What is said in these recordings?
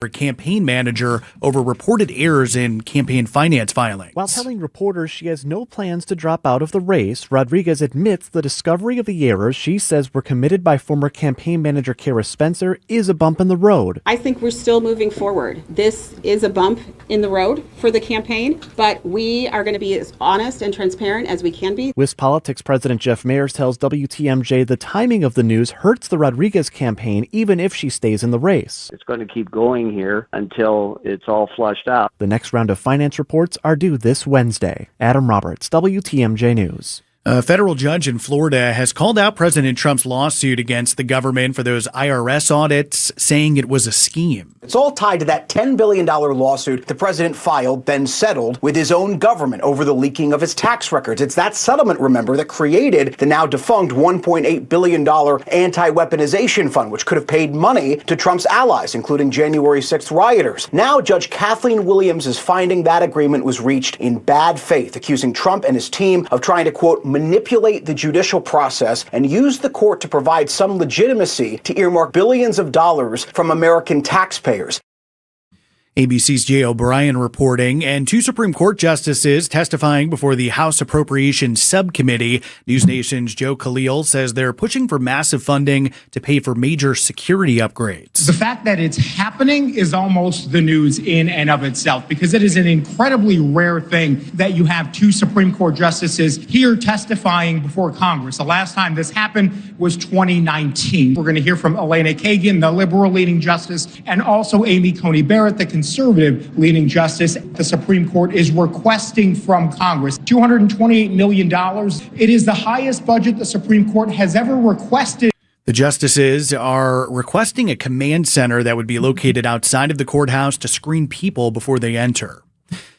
campaign manager over reported errors in campaign finance filings. While telling reporters she has no plans to drop out of the race, Rodriguez admits the discovery of the errors she says were committed by former campaign manager Kara Spencer is a bump in the road. I think we're still moving forward. This is a bump in the road for the campaign, but we are going to be as honest and transparent as we can be. WIS Politics President Jeff Mayers tells WTMJ the timing of the news hurts the Rodriguez campaign even if she stays in the race. It's going to keep going here until it's all flushed out. The next round of finance reports are due this Wednesday. Adam Roberts, WTMJ News. A federal judge in Florida has called out President Trump's lawsuit against the government for those IRS audits, saying it was a scheme. It's all tied to that $10 billion lawsuit the president filed, then settled with his own government over the leaking of his tax records. It's that settlement, remember, that created the now defunct $1.8 billion anti-weaponization fund, which could have paid money to Trump's allies, including January 6th rioters. Now, Judge Kathleen Williams is finding that agreement was reached in bad faith, accusing Trump and his team of trying to, quote, manipulate the judicial process and use the court to provide some legitimacy to earmark billions of dollars from American taxpayers. ABC's Jay O'Brien reporting, and two Supreme Court justices testifying before the House Appropriations Subcommittee. News Nation's Joe Khalil says they're pushing for massive funding to pay for major security upgrades. The fact that it's happening is almost the news in and of itself, because it is an incredibly rare thing that you have two Supreme Court justices here testifying before Congress. The last time this happened was 2019. We're going to hear from Elena Kagan, the liberal leading justice, and also Amy Coney Barrett, the conservative leading justice. The Supreme Court is requesting from Congress $228 million. It is the highest budget the Supreme Court has ever requested. The justices are requesting a command center that would be located outside of the courthouse to screen people before they enter.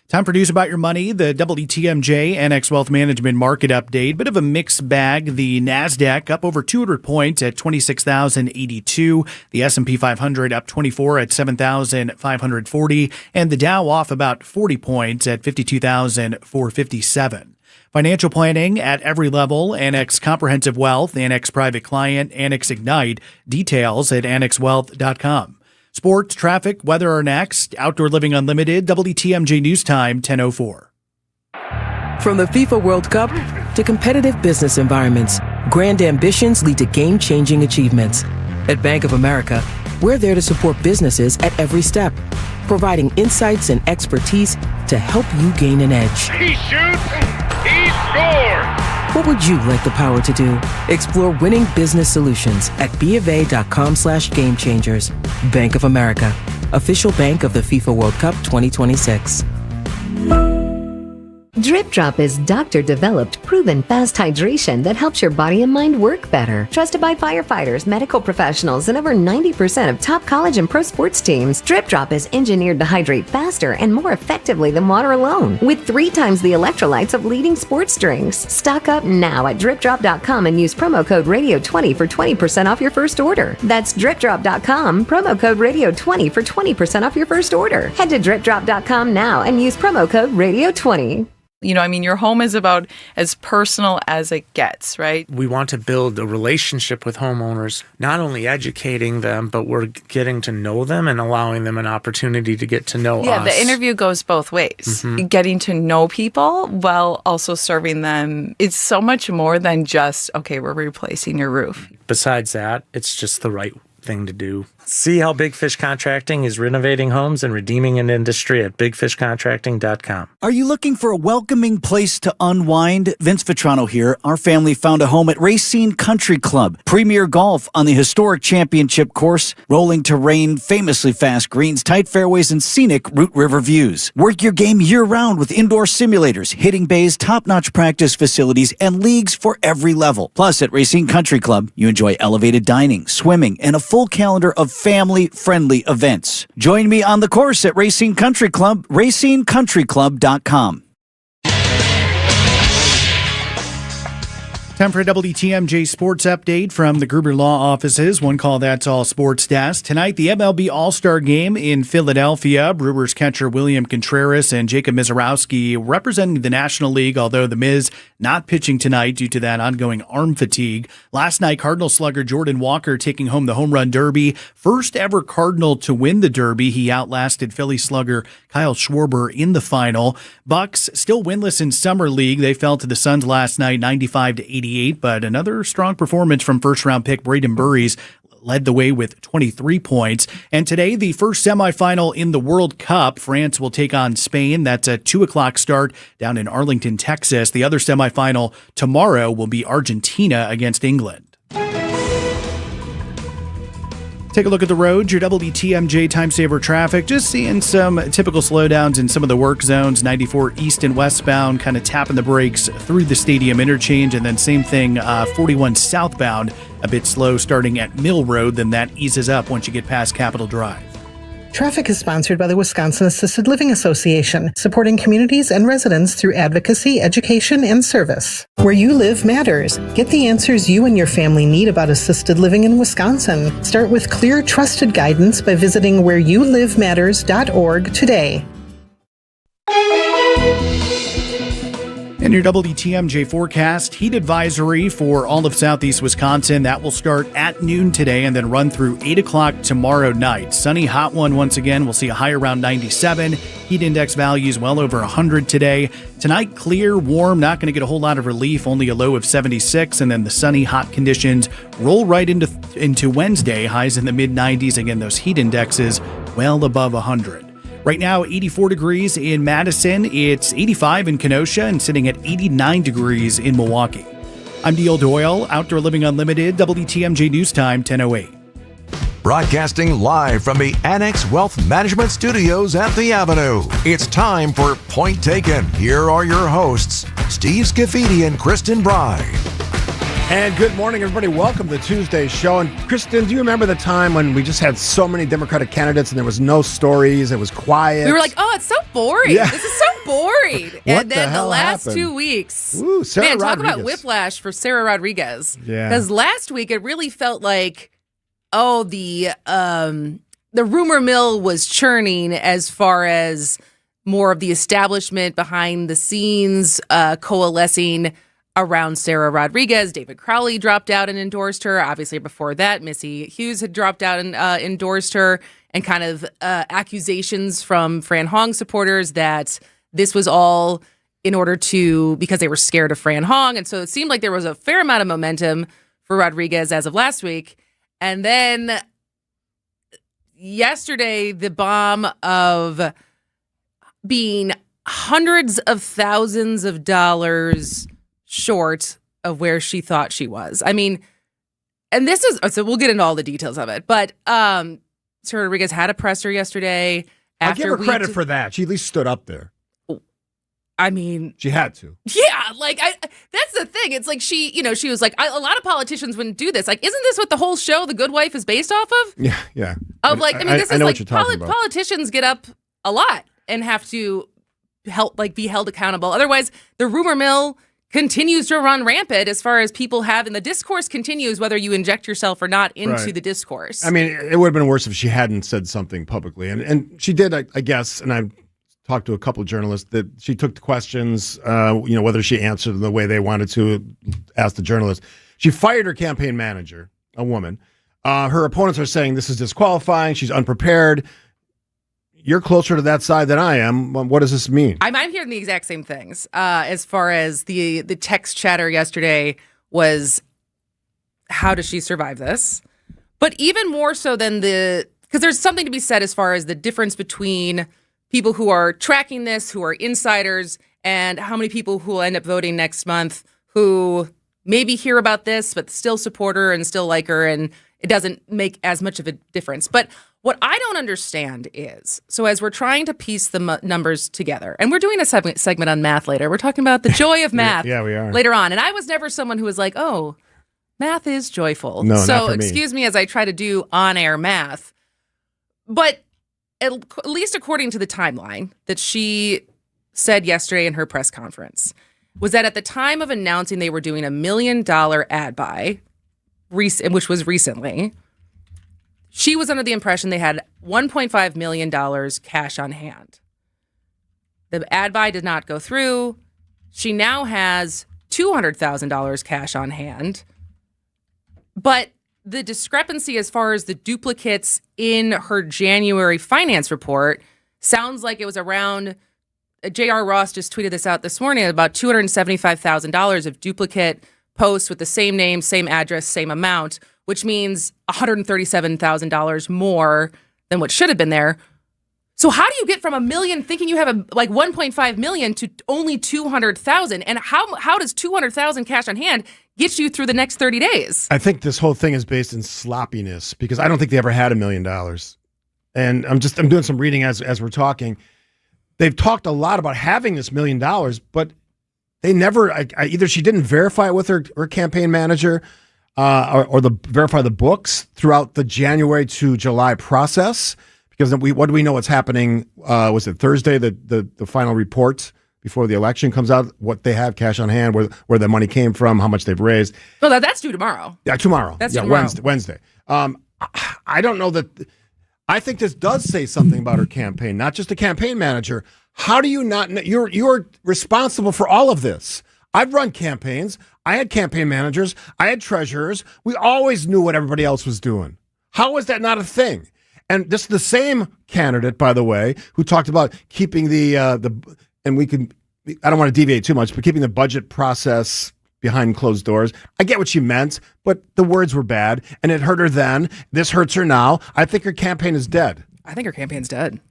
Time for News About Your Money, the WTMJ Annex Wealth Management Market Update. Bit of a mixed bag. The NASDAQ up over 200 points at 26,082. The S&P 500 up 24 at 7,540. And the Dow off about 40 points at 52,457. Financial planning at every level. Annex Comprehensive Wealth, Annex Private Client, Annex Ignite. Details at annexwealth.com. Sports, traffic, weather are next. Outdoor Living Unlimited, WTMJ News Time, 10:04. From the FIFA World Cup to competitive business environments, grand ambitions lead to game-changing achievements. At Bank of America, we're there to support businesses at every step, providing insights and expertise to help you gain an edge. He shoots, he scores! What would you like the power to do? Explore winning business solutions at BofA.com/gamechangers. Bank of America, official bank of the FIFA World Cup 2026. Drip Drop is doctor-developed, proven fast hydration that helps your body and mind work better. Trusted by firefighters, medical professionals, and over 90% of top college and pro sports teams, Drip Drop is engineered to hydrate faster and more effectively than water alone, with 3 times the electrolytes of leading sports drinks. Stock up now at DripDrop.com and use promo code Radio20 for 20% off your first order. That's DripDrop.com, promo code Radio20 for 20% off your first order. Head to DripDrop.com now and use promo code Radio20. You know, I mean, your home is about as personal as it gets, right? We want to build a relationship with homeowners, not only educating them, but we're getting to know them and allowing them an opportunity to get to know us. Yeah, the interview goes both ways. Mm-hmm. Getting to know people while also serving them. It's so much more than just, okay, we're replacing your roof. Besides that, it's just the right thing to do. See how Big Fish Contracting is renovating homes and redeeming an industry at bigfishcontracting.com. Are you looking for a welcoming place to unwind? Vince Vitrano here. Our family found a home at Racine Country Club. Premier golf on the historic championship course, rolling terrain, famously fast greens, tight fairways, and scenic Root River views. Work your game year-round with indoor simulators, hitting bays, top-notch practice facilities, and leagues for every level. Plus, at Racine Country Club, you enjoy elevated dining, swimming, and a full calendar of family-friendly events. Join me on the course at Racine Country Club, racinecountryclub.com. Time for a WTMJ sports update from the Gruber Law offices. One call, that's all sports desk. Tonight, the MLB All-Star Game in Philadelphia. Brewers catcher William Contreras and Jacob Misiorowski representing the National League, although the Miz not pitching tonight due to that ongoing arm fatigue. Last night, Cardinal slugger Jordan Walker taking home the home run derby. First ever Cardinal to win the derby. He outlasted Philly slugger Kyle Schwarber in the final. Bucks still winless in Summer League. They fell to the Suns last night, 95-88. But another strong performance from first-round pick Braden Burries led the way with 23 points. And today, the first semifinal in the World Cup. France will take on Spain. That's a 2 o'clock start down in Arlington, Texas. The other semifinal tomorrow will be Argentina against England. Take a look at the road. Your WTMJ time saver traffic. Just seeing some typical slowdowns in some of the work zones. 94 east and westbound, kind of tapping the brakes through the stadium interchange. And then same thing, 41 southbound, a bit slow starting at Mill Road. Then that eases up once you get past Capitol Drive. Traffic is sponsored by the Wisconsin Assisted Living Association, supporting communities and residents through advocacy, education, and service. Where you live matters. Get the answers you and your family need about assisted living in Wisconsin. Start with clear, trusted guidance by visiting whereyouLiveMatters.org today. In your WTMJ forecast, heat advisory for all of southeast Wisconsin. That will start at noon today and then run through 8 o'clock tomorrow night. Sunny, hot one once again. We'll see a high around 97. Heat index values well over 100 today. Tonight, clear, warm, not going to get a whole lot of relief, only a low of 76. And then the sunny, hot conditions roll right into Wednesday. Highs in the mid-90s. Again, those heat indexes well above 100. Right now, 84 degrees in Madison. It's 85 in Kenosha and sitting at 89 degrees in Milwaukee. I'm Neil Doyle, Outdoor Living Unlimited, WTMJ News Time, 10:08. Broadcasting live from the Annex Wealth Management Studios at the Avenue. It's time for Point Taken. Here are your hosts, Steve Scafidi and Kristen Bride. And good morning, everybody. Welcome to Tuesday's show. And Kristen, do you remember the time when we just had so many Democratic candidates and there was no stories? It was quiet. We were like, oh, it's so boring. Yeah. This is so boring. And then the last happened? 2 weeks. Ooh, Sarah man, talk Rodriguez. about whiplash for Sarah Rodriguez. Yeah. Because last week it really felt like, oh, the rumor mill was churning as far as more of the establishment behind the scenes coalescing around Sarah Rodriguez. David Crowley dropped out and endorsed her. Obviously, before that, Missy Hughes had dropped out and endorsed her, and kind of accusations from Fran Hong supporters that this was all in order to, because they were scared of Fran Hong. And so it seemed like there was a fair amount of momentum for Rodriguez as of last week. And then yesterday, the bomb of being hundreds of thousands of dollars short of where she thought she was. I mean, and this is, so we'll get into all the details of it, but Sarah Rodriguez had a presser yesterday. I'll give her credit for that. She at least stood up there. I mean, she had to. Yeah, like that's the thing. It's like she was like, a lot of politicians wouldn't do this. Like, isn't this what the whole show, The Good Wife, is based off of? Yeah. This is like politicians get up a lot and have to be held accountable. Otherwise, the rumor mill continues to run rampant as far as people have, and the discourse continues whether you inject yourself or not into the discourse. I mean, it would have been worse if she hadn't said something publicly. And she did, I guess, and I've talked to a couple of journalists, that she took the questions, whether she answered them the way they wanted to ask the journalist. She fired her campaign manager, a woman. Her opponents are saying this is disqualifying. She's unprepared. You're closer to that side than I am. What does this mean? I'm hearing the exact same things. As far as the text chatter yesterday was, how does she survive this? But even more so than because there's something to be said as far as the difference between people who are tracking this, who are insiders, and how many people who will end up voting next month who maybe hear about this, but still support her and still like her, and it doesn't make as much of a difference. But what I don't understand is, so as we're trying to piece the numbers together, and we're doing a segment on math later, we're talking about the joy of math yeah, we are. later on. And I was never someone who was like, oh, math is joyful. No, so not for me. excuse me as I try to do on-air math. But at least according to the timeline that she said yesterday in her press conference, was that at the time of announcing they were doing $1 million ad buy, which was recently, she was under the impression they had $1.5 million cash on hand. The ad buy did not go through. She now has $200,000 cash on hand. But the discrepancy as far as the duplicates in her January finance report sounds like it was around, J.R. Ross just tweeted this out this morning, about $275,000 of duplicate posts with the same name, same address, same amount, which means $137,000 more than what should have been there. So how do you get from $1 million thinking you have $1.5 million to only $200,000? And how does $200,000 cash on hand get you through the next 30 days? I think this whole thing is based in sloppiness because I don't think they ever had $1 million. And I'm doing some reading as we're talking. They've talked a lot about having this $1 million, but they never, either she didn't verify it with her campaign manager or verify the books throughout the January to July process. Because what do we know what's happening? Was it Thursday, the final report before the election comes out, what they have cash on hand, where the money came from, how much they've raised? Well, that's due tomorrow. Yeah, tomorrow. That's due tomorrow. Wednesday. I don't know that. I think this does say something about her campaign, not just the campaign manager. How do you not know? You're responsible for all of this. I've run campaigns. I had campaign managers. I had treasurers. We always knew what everybody else was doing. How is that not a thing? And this is the same candidate, by the way, who talked about keeping and we can, I don't want to deviate too much, but keeping the budget process behind closed doors. I get what she meant, but the words were bad, and it hurt her then. This hurts her now. I think her campaign is dead. I think her campaign's dead.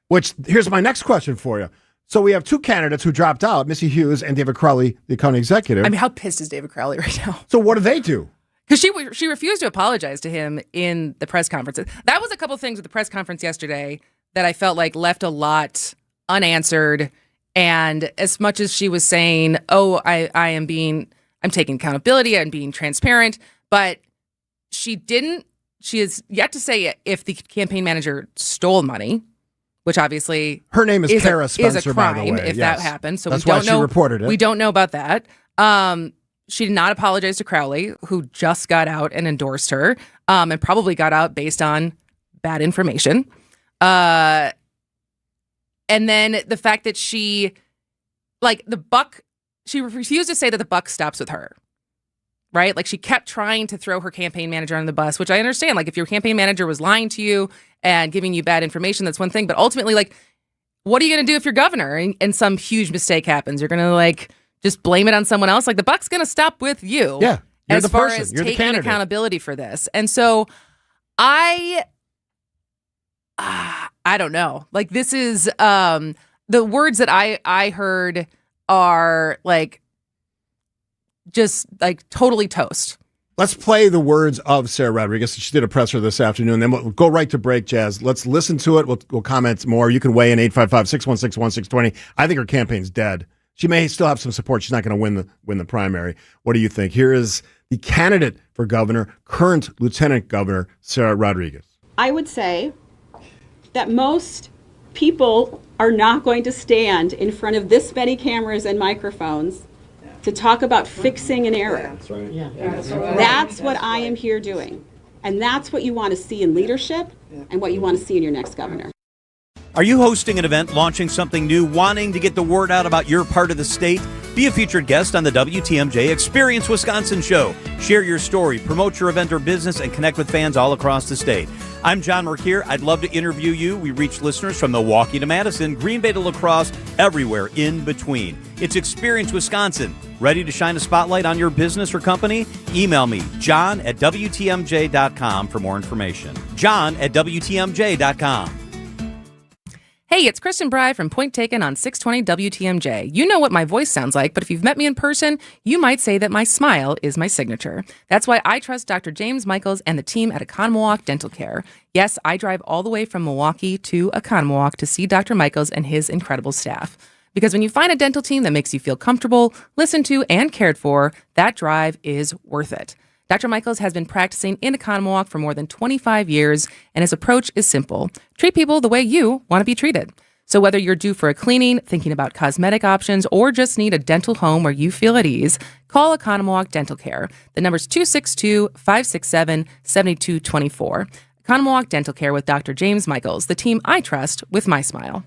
Which, here's my next question for you. So we have two candidates who dropped out, Missy Hughes and David Crowley, the county executive. I mean, how pissed is David Crowley right now? So what do they do? Because she refused to apologize to him in the press conference. That was a couple things with the press conference yesterday that I felt like left a lot unanswered. And as much as she was saying, "Oh, I'm taking accountability, I'm being transparent," but she has yet to say if the campaign manager stole money, which obviously her name is Kara Spencer, is a crime by the way. if that happens. So that's we don't why she reported it. We don't know about that. She did not apologize to Crowley, who just got out and endorsed her, and probably got out based on bad information. And then the fact that she refused to say that the buck stops with her, right? Like she kept trying to throw her campaign manager on the bus, which I understand. Like if your campaign manager was lying to you and giving you bad information, that's one thing. But ultimately, like, what are you going to do if you're governor and some huge mistake happens? You're going to just blame it on someone else. Like the buck's going to stop with you. Yeah. As far as taking accountability for this. And so I don't know. Like this is the words that I heard are just totally toast. Let's play the words of Sarah Rodriguez. She did a presser this afternoon. Then we'll go right to break, Jazz. Let's listen to it. We'll comment more. You can weigh in 855-616-1620. I think her campaign's dead. She may still have some support. She's not going to win the primary. What do you think? Here is the candidate for governor, current Lieutenant Governor Sarah Rodriguez. I would say that most people are not going to stand in front of this many cameras and microphones to talk about fixing an error. That's right. Yeah. That's what I am here doing. And that's what you want to see in leadership and what you want to see in your next governor. Are you hosting an event, launching something new, wanting to get the word out about your part of the state? Be a featured guest on the WTMJ Experience Wisconsin show. Share your story, promote your event or business, and connect with fans all across the state. I'm John Merkier. I'd love to interview you. We reach listeners from Milwaukee to Madison, Green Bay to La Crosse, everywhere in between. It's Experience Wisconsin. Ready to shine a spotlight on your business or company? Email me, john@WTMJ.com for more information. john@WTMJ.com. Hey, it's Kristen Bry from Point Taken on 620 WTMJ. You know what my voice sounds like, but if you've met me in person, you might say that my smile is my signature. That's why I trust Dr. James Michaels and the team at Economowoc Dental Care. Yes, I drive all the way from Milwaukee to Economowoc to see Dr. Michaels and his incredible staff. Because when you find a dental team that makes you feel comfortable, listened to, and cared for, that drive is worth it. Dr. Michaels has been practicing in Economowoc for more than 25 years, and his approach is simple. Treat people the way you want to be treated. So whether you're due for a cleaning, thinking about cosmetic options, or just need a dental home where you feel at ease, call Economawalk Dental Care. The number's 262-567-7224. Economawalk Dental Care with Dr. James Michaels, the team I trust with my smile.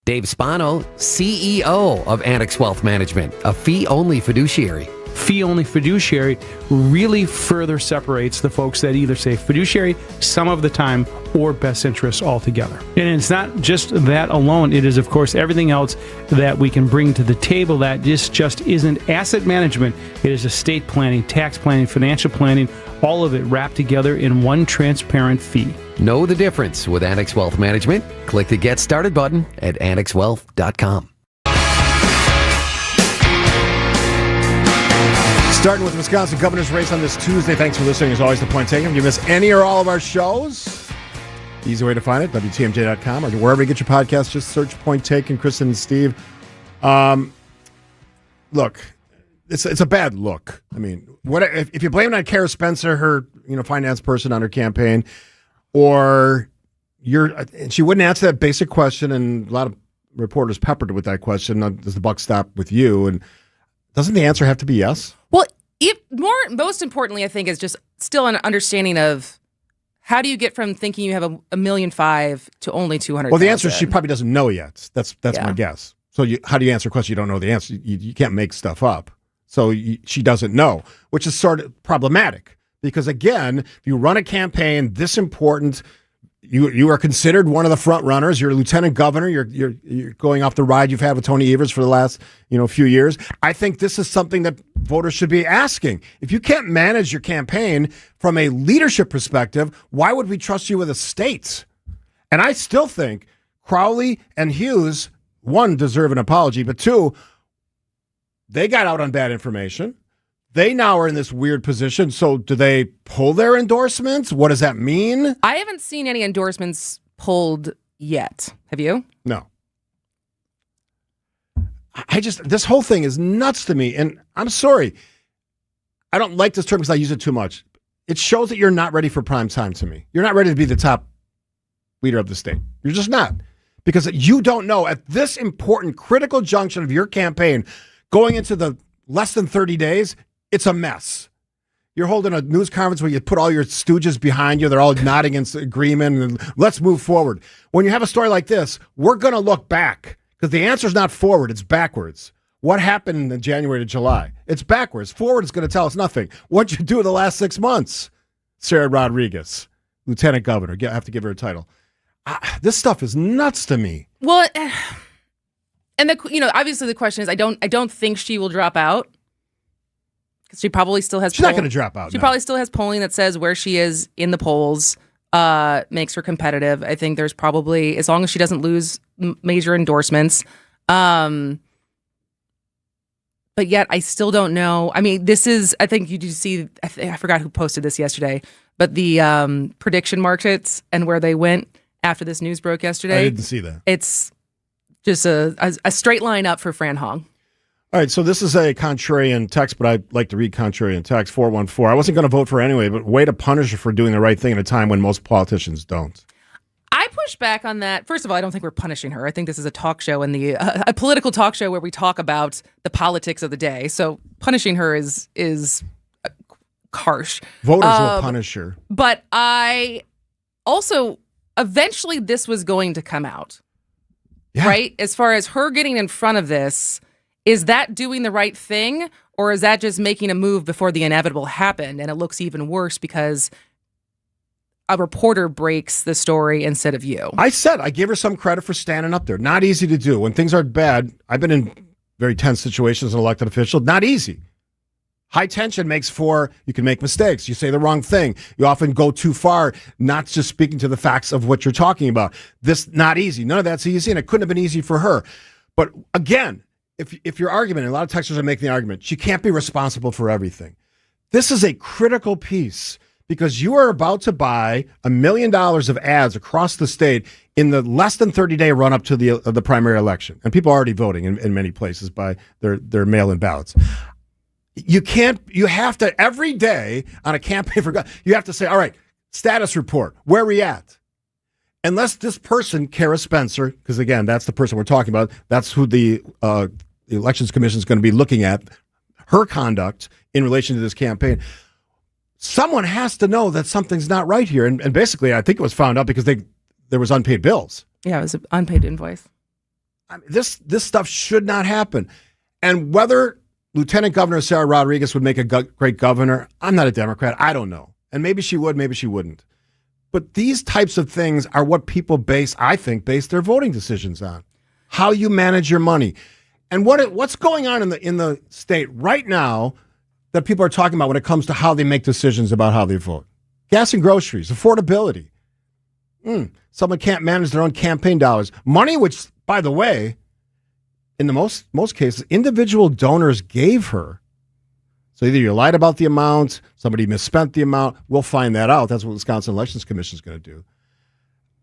Dave Spano, CEO of Annex Wealth Management, a fee-only fiduciary. Fee-only fiduciary really further separates the folks that either say fiduciary some of the time or best interests altogether. And it's not just that alone. It is, of course, everything else that we can bring to the table that just isn't asset management. It is estate planning, tax planning, financial planning, all of it wrapped together in one transparent fee. Know the difference with Annex Wealth Management? Click the Get Started button at annexwealth.com. Starting with the Wisconsin governor's race on this Tuesday. Thanks for listening. As always, The Point Taken. If you miss any or all of our shows, easy way to find it, WTMJ.com, or wherever you get your podcasts, just search Point Taken, Kristen and Steve. Look, it's a bad look. I mean, what if you blame it on Kara Spencer, her finance person on her campaign, or and she wouldn't answer that basic question, and a lot of reporters peppered her with that question, does the buck stop with you? And doesn't the answer have to be yes? Well, most importantly, I think, is just still an understanding of how do you get from thinking you have $1.5 million to only 200,000? Well, the answer is she probably doesn't know yet. That's my guess. So how do you answer a question you don't know the answer? You can't make stuff up. So she doesn't know, which is sort of problematic because, again, if you run a campaign this important, you are considered one of the front runners. You're a lieutenant governor. You're going off the ride you've had with Tony Evers for the last few years. I think this is something that voters should be asking. If you can't manage your campaign from a leadership perspective, why would we trust you with a state? And I still think Crowley and Hughes, one, deserve an apology, but two, they got out on bad information. They now are in this weird position. So do they pull their endorsements? What does that mean? I haven't seen any endorsements pulled yet. Have you? No. This whole thing is nuts to me. And I'm sorry. I don't like this term because I use it too much. It shows that you're not ready for prime time to me. You're not ready to be the top leader of the state. You're just not. Because you don't know at this important, critical junction of your campaign, going into the less than 30 days, it's a mess. You're holding a news conference where you put all your stooges behind you. They're all nodding in agreement and let's move forward. When you have a story like this, we're going to look back because the answer is not forward, it's backwards. What happened in January to July? It's backwards. Forward is going to tell us nothing. What'd you do in the last 6 months? Sarah Rodriguez, Lieutenant Governor. I have to give her a title. This stuff is nuts to me. Well, and obviously the question is, I don't think she will drop out. Because she probably still has. She's not going to drop out. She probably still has polling that says where she is in the polls makes her competitive. I think there's probably, as long as she doesn't lose major endorsements. But yet I still don't know. I mean, this is, I think you do see, I forgot who posted this yesterday, but the prediction markets and where they went after this news broke yesterday. I didn't see that. It's just a straight line up for Fran Hong. All right, so this is a contrarian text, but I like to read contrarian text, 414. I wasn't going to vote for her anyway, but way to punish her for doing the right thing at a time when most politicians don't. I push back on that. First of all, I don't think we're punishing her. I think this is a talk show and a political talk show where we talk about the politics of the day. So punishing her is harsh. Voters will punish her. But I also, eventually this was going to come out, right? As far as her getting in front of this, is that doing the right thing, or is that just making a move before the inevitable happened? And it looks even worse because a reporter breaks the story instead of you. I gave her some credit for standing up there. Not easy to do. When things are bad, I've been in very tense situations as an elected official. Not easy. High tension makes for, you can make mistakes. You say the wrong thing. You often go too far, not just speaking to the facts of what you're talking about. This, not easy. None of that's easy, and it couldn't have been easy for her. But again, if your argument, and a lot of texters are making the argument, she can't be responsible for everything. This is a critical piece because you are about to buy $1 million of ads across the state in the less than 30-day run-up to the primary election. And people are already voting in many places by their mail-in ballots. You have to, every day on a campaign you have to say, all right, status report, where are we at? unless this person, Kara Spencer, because again, that's the person we're talking about. That's who the Elections Commission is going to be looking at, her conduct in relation to this campaign. Someone has to know that something's not right here. And basically, I think it was found out because there was unpaid bills. Yeah, it was an unpaid invoice. I mean, this stuff should not happen. And whether Lieutenant Governor Sarah Rodriguez would make a great governor, I'm not a Democrat. I don't know. And maybe she would, maybe she wouldn't. But these types of things are what people base their voting decisions on. How you manage your money. And what's going on in the state right now that people are talking about when it comes to how they make decisions about how they vote. Gas and groceries, affordability. Someone can't manage their own campaign dollars. Money, which, by the way, in the most cases, individual donors gave her. So either you lied about the amount, somebody misspent the amount. We'll find that out. That's what the Wisconsin Elections Commission is going to do.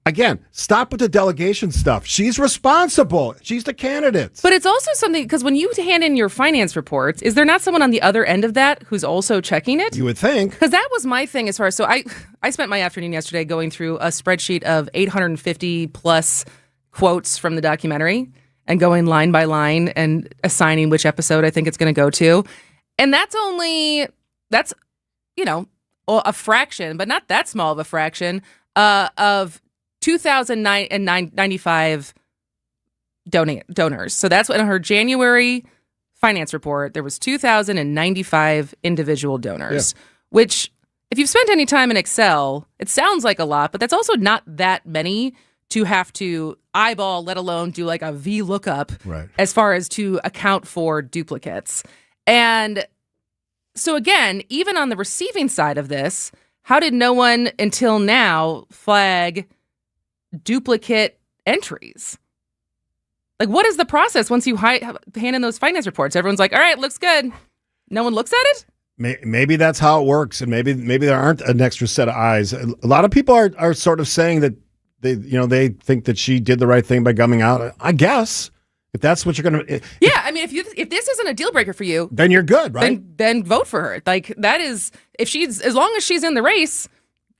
Again, stop with the delegation stuff. She's responsible. She's the candidate. But it's also something, because when you hand in your finance reports, is there not someone on the other end of that who's also checking it? You would think. Because that was my thing as far as, so I spent my afternoon yesterday going through a spreadsheet of 850 plus quotes from the documentary and going line by line and assigning which episode I think it's going to go to. And that's a fraction, but not that small of a fraction of 2,095 donors. So that's what in her January finance report, there was 2,095 individual donors, which if you've spent any time in Excel, it sounds like a lot, but that's also not that many to have to eyeball, let alone do like a VLOOKUP as far as to account for duplicates. And so again, even on the receiving side of this, how did no one until now flag duplicate entries? Like, what is the process once you hand in those finance reports? Everyone's like, all right, looks good. No one looks at it? Maybe that's how it works, and maybe there aren't an extra set of eyes. A lot of people are sort of saying that they think that she did the right thing by coming out. I guess if that's what you're going to. Yeah, I mean, if this isn't a deal breaker for you, then you're good, right? Then vote for her. Like, that is, as long as she's in the race,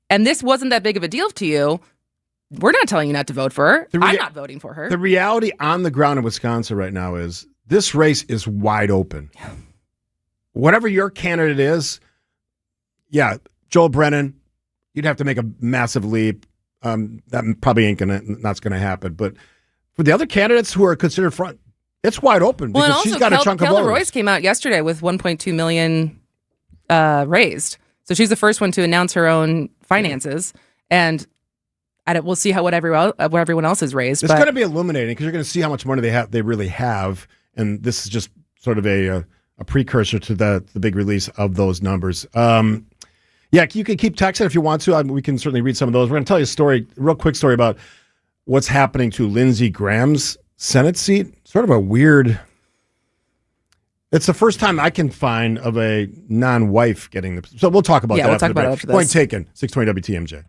and this wasn't that big of a deal to you, we're not telling you not to vote for her. I'm not voting for her. The reality on the ground in Wisconsin right now is this race is wide open. Whatever your candidate is, Joel Brennan, you'd have to make a massive leap. That probably not going to happen. But for the other candidates who are considered front, it's wide open because she's got a chunk of voters. Royce came out yesterday with $1.2 million raised. So she's the first one to announce her own finances. And we'll see what everyone else has raised. It's going to be illuminating because you're going to see how much money they really have. And this is just sort of a precursor to the big release of those numbers. You can keep texting if you want to. We can certainly read some of those. We're going to tell you a real quick story about what's happening to Lindsey Graham's Senate seat. Sort of a weird. It's the first time I can find of a non-wife getting the. So we'll talk about that. We'll talk about it after this. Point taken. 620 WTMJ.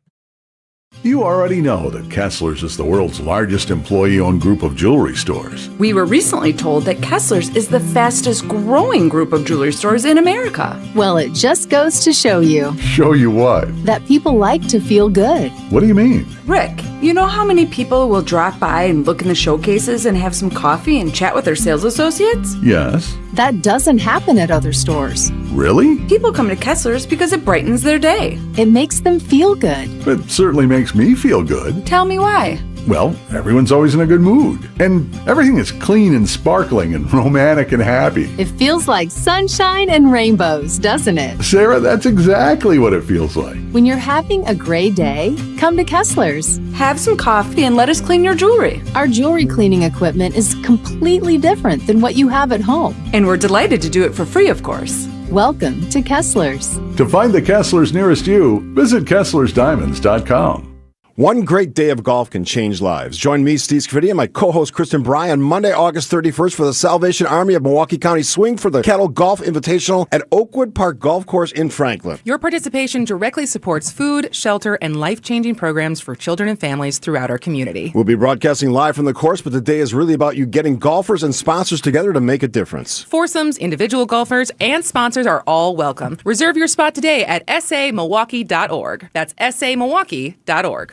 You already know that Kessler's is the world's largest employee-owned group of jewelry stores. We were recently told that Kessler's is the fastest growing group of jewelry stores in America. Well, it just goes to show you. Show you what? That people like to feel good. What do you mean? Rick, you know how many people will drop by and look in the showcases and have some coffee and chat with their sales associates? Yes. That doesn't happen at other stores. Really? People come to Kessler's because it brightens their day. It makes them feel good. It certainly makes me feel good. Tell me why. Well, everyone's always in a good mood. And everything is clean and sparkling and romantic and happy. It feels like sunshine and rainbows, doesn't it? Sarah, that's exactly what it feels like. When you're having a great day, come to Kessler's. Have some coffee and let us clean your jewelry. Our jewelry cleaning equipment is completely different than what you have at home. And we're delighted to do it for free, of course. Welcome to Kessler's. To find the Kessler's nearest you, visit KesslersDiamonds.com. One great day of golf can change lives. Join me, Steve Scafidi, and my co-host Kristen Bry on Monday, August 31st for the Salvation Army of Milwaukee County Swing for the Kettle Golf Invitational at Oakwood Park Golf Course in Franklin. Your participation directly supports food, shelter, and life-changing programs for children and families throughout our community. We'll be broadcasting live from the course, but the day is really about you getting golfers and sponsors together to make a difference. Foursomes, individual golfers, and sponsors are all welcome. Reserve your spot today at samilwaukee.org. That's samilwaukee.org.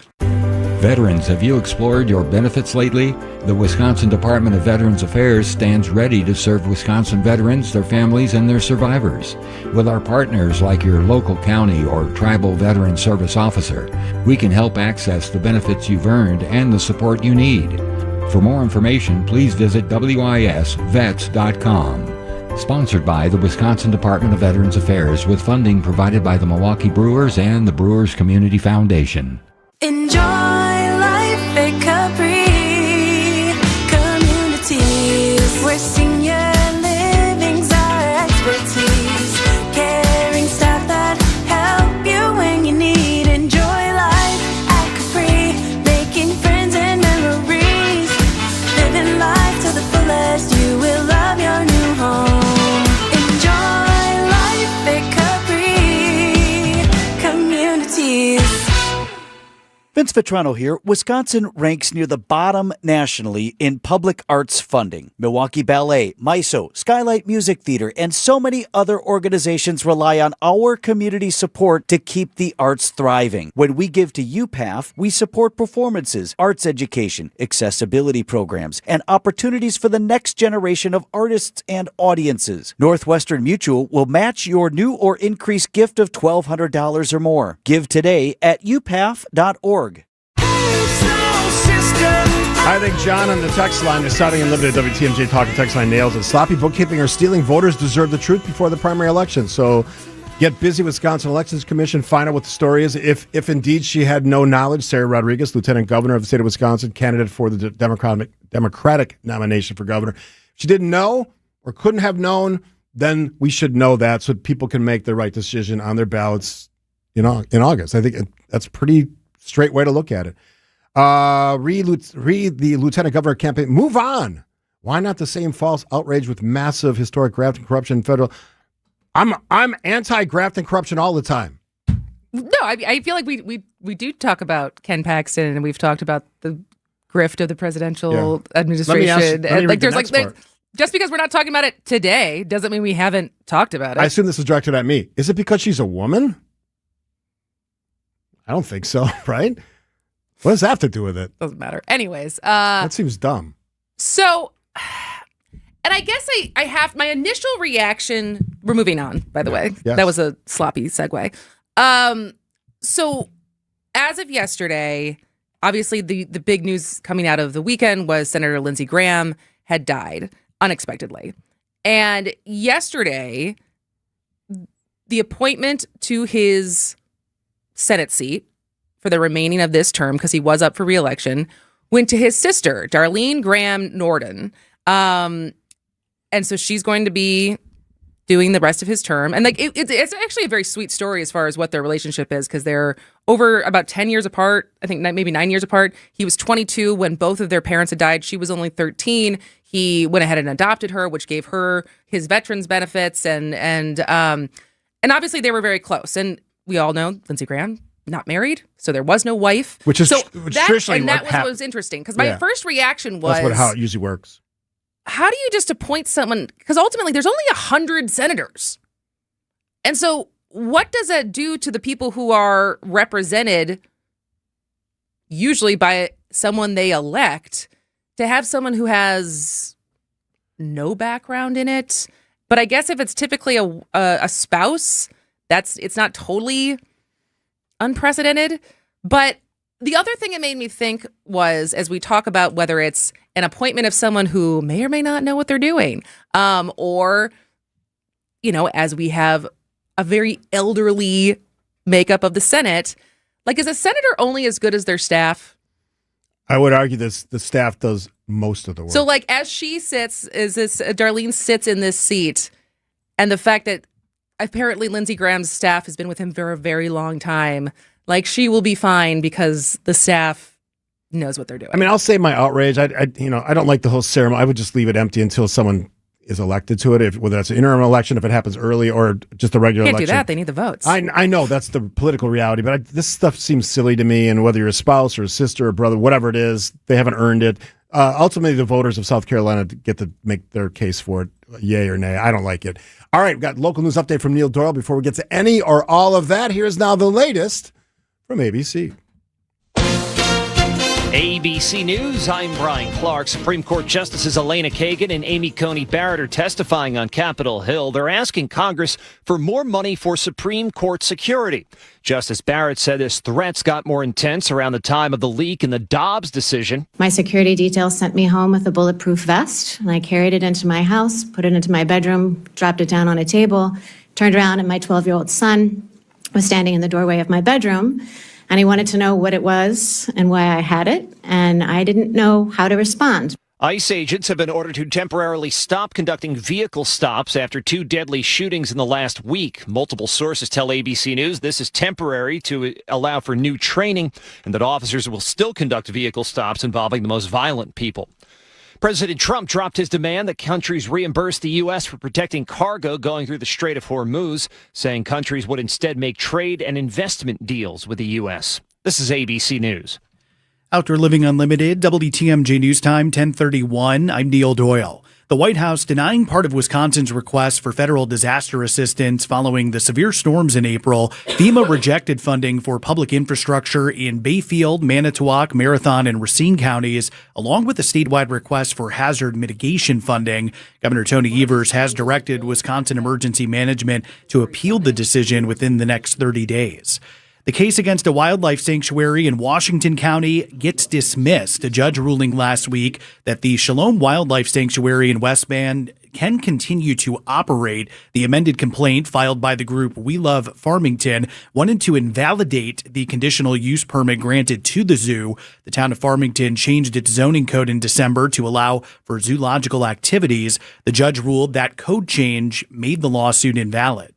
Veterans, have you explored your benefits lately? The Wisconsin Department of Veterans Affairs stands ready to serve Wisconsin veterans, their families, and their survivors. With our partners like your local county or tribal veteran service officer, we can help access the benefits you've earned and the support you need. For more information, please visit wisvets.com. Sponsored by the Wisconsin Department of Veterans Affairs with funding provided by the Milwaukee Brewers and the Brewers Community Foundation. Enjoy life at Capri Communities, where senior living's our expertise. Caring staff that help you when you need. Enjoy life at Capri, making friends and memories. Living life to the fullest, you will love your new home. Enjoy life at Capri Communities. Vince Vitrano here. Wisconsin ranks near the bottom nationally in public arts funding. Milwaukee Ballet, MISO, Skylight Music Theater, and so many other organizations rely on our community support to keep the arts thriving. When we give to UPAF, we support performances, arts education, accessibility programs, and opportunities for the next generation of artists and audiences. Northwestern Mutual will match your new or increased gift of $1,200 or more. Give today at upaf.org. I think John on the text line is starting Unlimited WTMJ Talking Text Line nails it. Sloppy bookkeeping or stealing. Voters deserve the truth before the primary election. So get busy, Wisconsin Elections Commission. Find out what the story is. If indeed she had no knowledge, Sarah Rodriguez, Lieutenant Governor of the state of Wisconsin, candidate for the Democratic nomination for governor. If she didn't know or couldn't have known, then we should know that so people can make the right decision on their ballots, in August. I think that's pretty straight way to look at it. Read the Lieutenant Governor campaign. Move on. Why not the same false outrage with massive historic graft and corruption federal? I'm anti-graft and corruption all the time. No, I feel like we do talk about Ken Paxton, and we've talked about the grift of the presidential administration. Just because we're not talking about it today doesn't mean we haven't talked about it. I assume this is directed at me. Is it because she's a woman? I don't think so, right? What does that have to do with it? Doesn't matter. Anyways. That seems dumb. So, and I guess I have my initial reaction. We're moving on, by the way. Yes. That was a sloppy segue. So, as of yesterday, obviously the big news coming out of the weekend was Senator Lindsey Graham had died unexpectedly. And yesterday, the appointment to his Senate seat for the remaining of this term, because he was up for re-election, went to his sister, Darlene Graham Norden. And so she's going to be doing the rest of his term. And it's actually a very sweet story as far as what their relationship is, because they're over about 10 years apart, I think maybe 9 years apart. He was 22 when both of their parents had died. She was only 13. He went ahead and adopted her, which gave her his veterans benefits. And obviously they were very close. And we all know Lindsey Graham, not married, so there was no wife. Which traditionally and that was what was interesting, because my first reaction was how it usually works. How do you just appoint someone? Because ultimately, there's only 100 senators, and so what does that do to the people who are represented, usually by someone they elect, to have someone who has no background in it? But I guess if it's typically a spouse, it's not totally unprecedented. But the other thing it made me think was, as we talk about whether it's an appointment of someone who may or may not know what they're doing, or, as we have a very elderly makeup of the Senate, like, is a senator only as good as their staff? I would argue the staff does most of the work. So, like, as Darlene sits in this seat, and the fact that apparently Lindsey Graham's staff has been with him for a very long time, like, she will be fine because the staff knows what they're doing. I mean, I'll say my outrage. I don't like the whole ceremony. I would just leave it empty until someone is elected to it, whether that's an interim election, if it happens early, or just a regular election. Can't do that. They need the votes. I know that's the political reality, but this stuff seems silly to me. And whether you're a spouse or a sister or brother, whatever it is, they haven't earned it. Ultimately, the voters of South Carolina get to make their case for it, yay or nay. I don't like it. All right, we've got local news update from Neil Doyle. Before we get to any or all of that, here's now the latest from ABC. ABC News, I'm Brian Clark. Supreme Court Justices Elena Kagan and Amy Coney Barrett are testifying on Capitol Hill. They're asking Congress for more money for Supreme Court security. Justice Barrett said his threats got more intense around the time of the leak in the Dobbs decision. My security detail sent me home with a bulletproof vest, and I carried it into my house, put it into my bedroom, dropped it down on a table, turned around, and my 12-year-old son was standing in the doorway of my bedroom. And he wanted to know what it was and why I had it, and I didn't know how to respond. ICE agents have been ordered to temporarily stop conducting vehicle stops after 2 deadly shootings in the last week. Multiple sources tell ABC News this is temporary to allow for new training and that officers will still conduct vehicle stops involving the most violent people. President Trump dropped his demand that countries reimburse the U.S. for protecting cargo going through the Strait of Hormuz, saying countries would instead make trade and investment deals with the U.S. This is ABC News. Outdoor Living Unlimited, WTMJ News Time, 1031. I'm Neil Doyle. The White House denying part of Wisconsin's request for federal disaster assistance following the severe storms in April. FEMA rejected funding for public infrastructure in Bayfield, Manitowoc, Marathon, and Racine counties, along with a statewide request for hazard mitigation funding. Governor Tony Evers has directed Wisconsin Emergency Management to appeal the decision within the next 30 days. The case against a wildlife sanctuary in Washington County gets dismissed. A judge ruling last week that the Shalom Wildlife Sanctuary in West Bend can continue to operate. The amended complaint filed by the group We Love Farmington wanted to invalidate the conditional use permit granted to the zoo. The town of Farmington changed its zoning code in December to allow for zoological activities. The judge ruled that code change made the lawsuit invalid.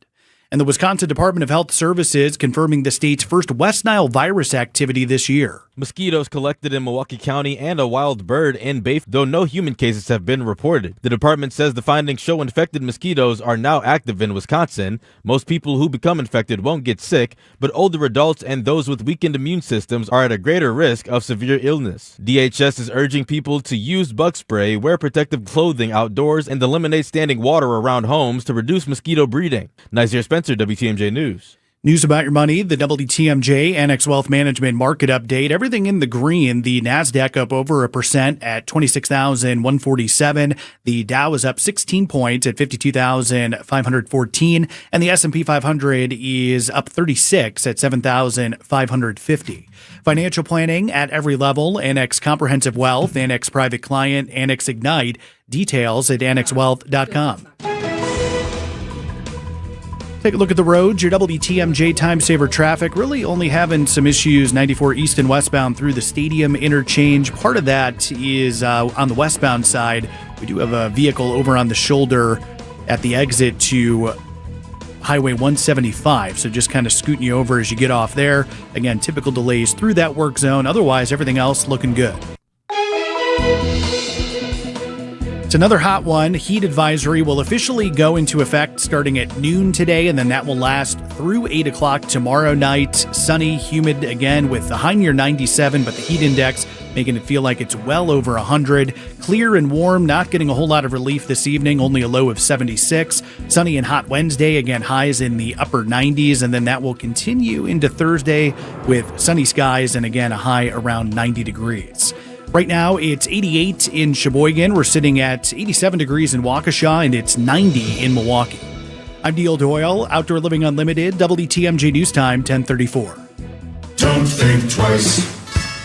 And the Wisconsin Department of Health Services confirming the state's first West Nile virus activity this year. Mosquitoes collected in Milwaukee County and a wild bird in Bayfield, though no human cases have been reported. The department says the findings show infected mosquitoes are now active in Wisconsin. Most people who become infected won't get sick, but older adults and those with weakened immune systems are at a greater risk of severe illness. DHS is urging people to use bug spray, wear protective clothing outdoors, and eliminate standing water around homes to reduce mosquito breeding. Nazir Spencer, WTMJ News. News about your money, the WTMJ Annex Wealth Management market update. Everything in the green. The NASDAQ up over 1% at 26,147. The Dow is up 16 points at 52,514. And the S&P 500 is up 36 at 7,550. Financial planning at every level. Annex Comprehensive Wealth, Annex Private Client, Annex Ignite. Details at annexwealth.com. Take a look at the roads. Your WTMJ time saver traffic really only having some issues 94 east and westbound through the stadium interchange. Part of that is on the westbound side. We do have a vehicle over on the shoulder at the exit to Highway 175. So just kind of scooting you over as you get off there. Again, typical delays through that work zone. Otherwise, everything else looking good. It's another hot one. Heat advisory will officially go into effect starting at noon today, and then that will last through 8 o'clock tomorrow night. Sunny, humid again with the high near 97, but the heat index making it feel like it's well over 100. Clear and warm, not getting a whole lot of relief this evening, only a low of 76. Sunny and hot Wednesday, again highs in the upper 90s, and then that will continue into Thursday with sunny skies and again a high around 90 degrees. Right now, it's 88 in Sheboygan. We're sitting at 87 degrees in Waukesha, and it's 90 in Milwaukee. I'm Neil Doyle, Outdoor Living Unlimited, WTMJ News Time, 1034. Don't think twice.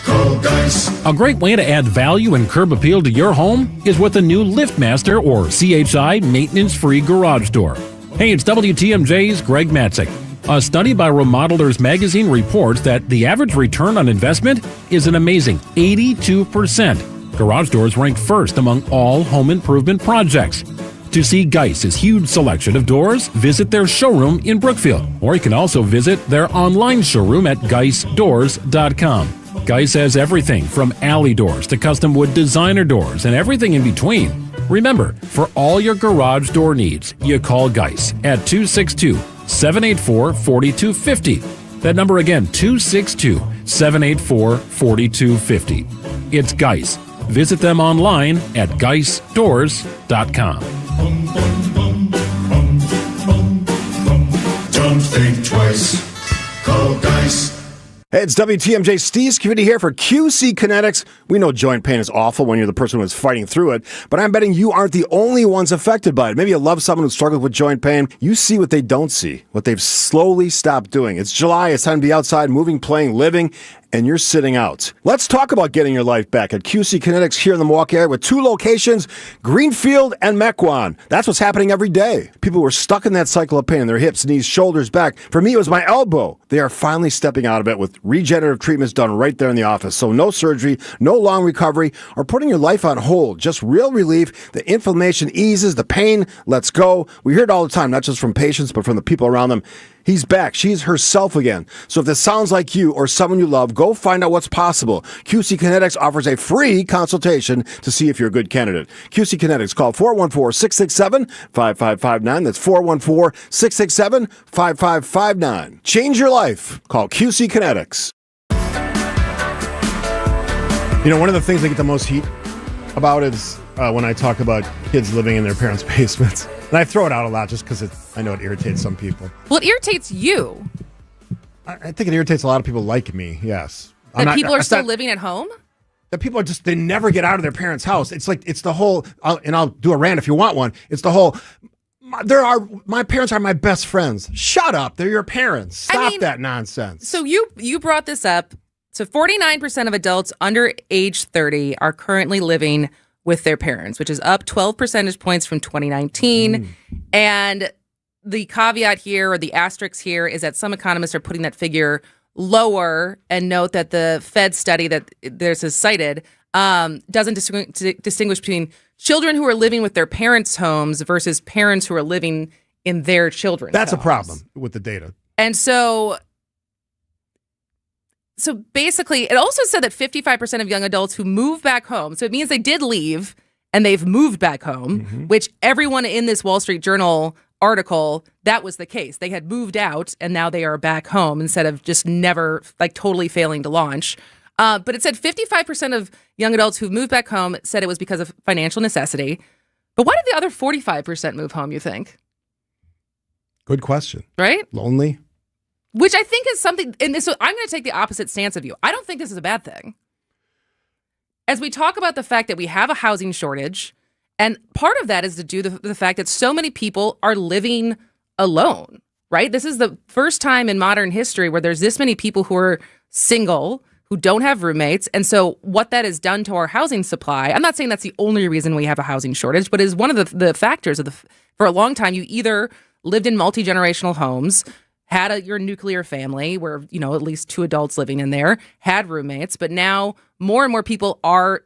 Call Geis. A great way to add value and curb appeal to your home is with a new LiftMaster or CHI maintenance-free garage door. Hey, it's WTMJ's Greg Matzik. A study by Remodelers Magazine reports that the average return on investment is an amazing 82%. Garage doors rank first among all home improvement projects. To see Geis's huge selection of doors, visit their showroom in Brookfield, or you can also visit their online showroom at geisdoors.com. Geis has everything from alley doors to custom wood designer doors and everything in between. Remember, for all your garage door needs, you call Geis at 262-784-4250. That number again, 262-784-4250. It's Geis. Visit them online at geisdoors.com. Don't think twice. Call Geis. Hey, it's WTMJ Steve Scavidi here for QC Kinetics. We know joint pain is awful when you're the person who's fighting through it, but I'm betting you aren't the only ones affected by it. Maybe you love someone who struggles with joint pain. You see what they don't see, what they've slowly stopped doing. It's July, it's time to be outside, moving, playing, living, and you're sitting out. Let's talk about getting your life back at QC Kinetics here in the Milwaukee area with 2 locations, Greenfield and Mequon. That's what's happening every day. People were stuck in that cycle of pain in their hips, knees, shoulders, back. For me, it was my elbow. They are finally stepping out of it with regenerative treatments done right there in the office. So no surgery, no long recovery, or putting your life on hold. Just real relief. The inflammation eases, the pain lets go. We hear it all the time, not just from patients, but from the people around them. He's back. She's herself again. So if this sounds like you or someone you love, go find out what's possible. QC Kinetics offers a free consultation to see if you're a good candidate. QC Kinetics, call 414-667-5559. That's 414-667-5559. Change your life. Call QC Kinetics. You know, one of the things I get the most heat about is when I talk about kids living in their parents' basements. And I throw it out a lot just because I know it irritates some people. Well, it irritates you. I think it irritates a lot of people like me, yes. That people are still living at home? That people are they never get out of their parents' house. It's like, it's the whole, and I'll do a rant if you want one. It's the whole, my parents are my best friends. Shut up. They're your parents. Stop that nonsense. So you brought this up. So 49% of adults under age 30 are currently living with their parents, which is up 12 percentage points from 2019. And the caveat here, or the asterisk here, is that some economists are putting that figure lower, and note that the Fed study that there's cited doesn't distinguish between children who are living with their parents' homes versus parents who are living in their children's That's homes. a problem with the data. And so basically, it also said that 55% of young adults who move back home, so it means they did leave and they've moved back home, which everyone in this Wall Street Journal article, that was the case. They had moved out and now they are back home instead of just never, like, totally failing to launch. But it said 55% of young adults who've moved back home said it was because of financial necessity. But why did the other 45% move home, you think? Good question. Right? Lonely? Which I think is something, and so I'm going to take the opposite stance of you. I don't think this is a bad thing. As we talk about the fact that we have a housing shortage, and part of that is to do the fact that so many people are living alone, right? This is the first time in modern history where there's this many people who are single, who don't have roommates. And so what that has done to our housing supply, I'm not saying that's the only reason we have a housing shortage, but is one of the factors of for a long time, you either lived in multi-generational homes, had your nuclear family where, at least 2 adults living in there, had roommates, but now more and more people are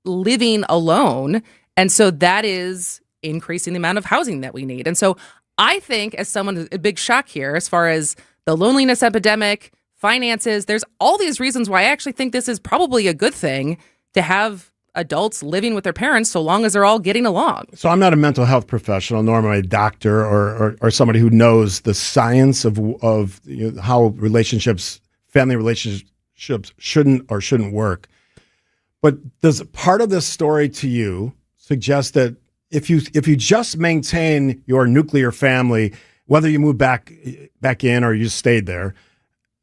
living alone. And so that is increasing the amount of housing that we need. And so I think, as someone, a big shock here as far as the loneliness epidemic, finances, there's all these reasons why I actually think this is probably a good thing to have adults living with their parents so long as they're all getting along. So I'm not a mental health professional, nor am I a doctor or somebody who knows the science of how family relationships shouldn't work. But does part of this story to you suggest that if you just maintain your nuclear family, whether you move back in or you stayed there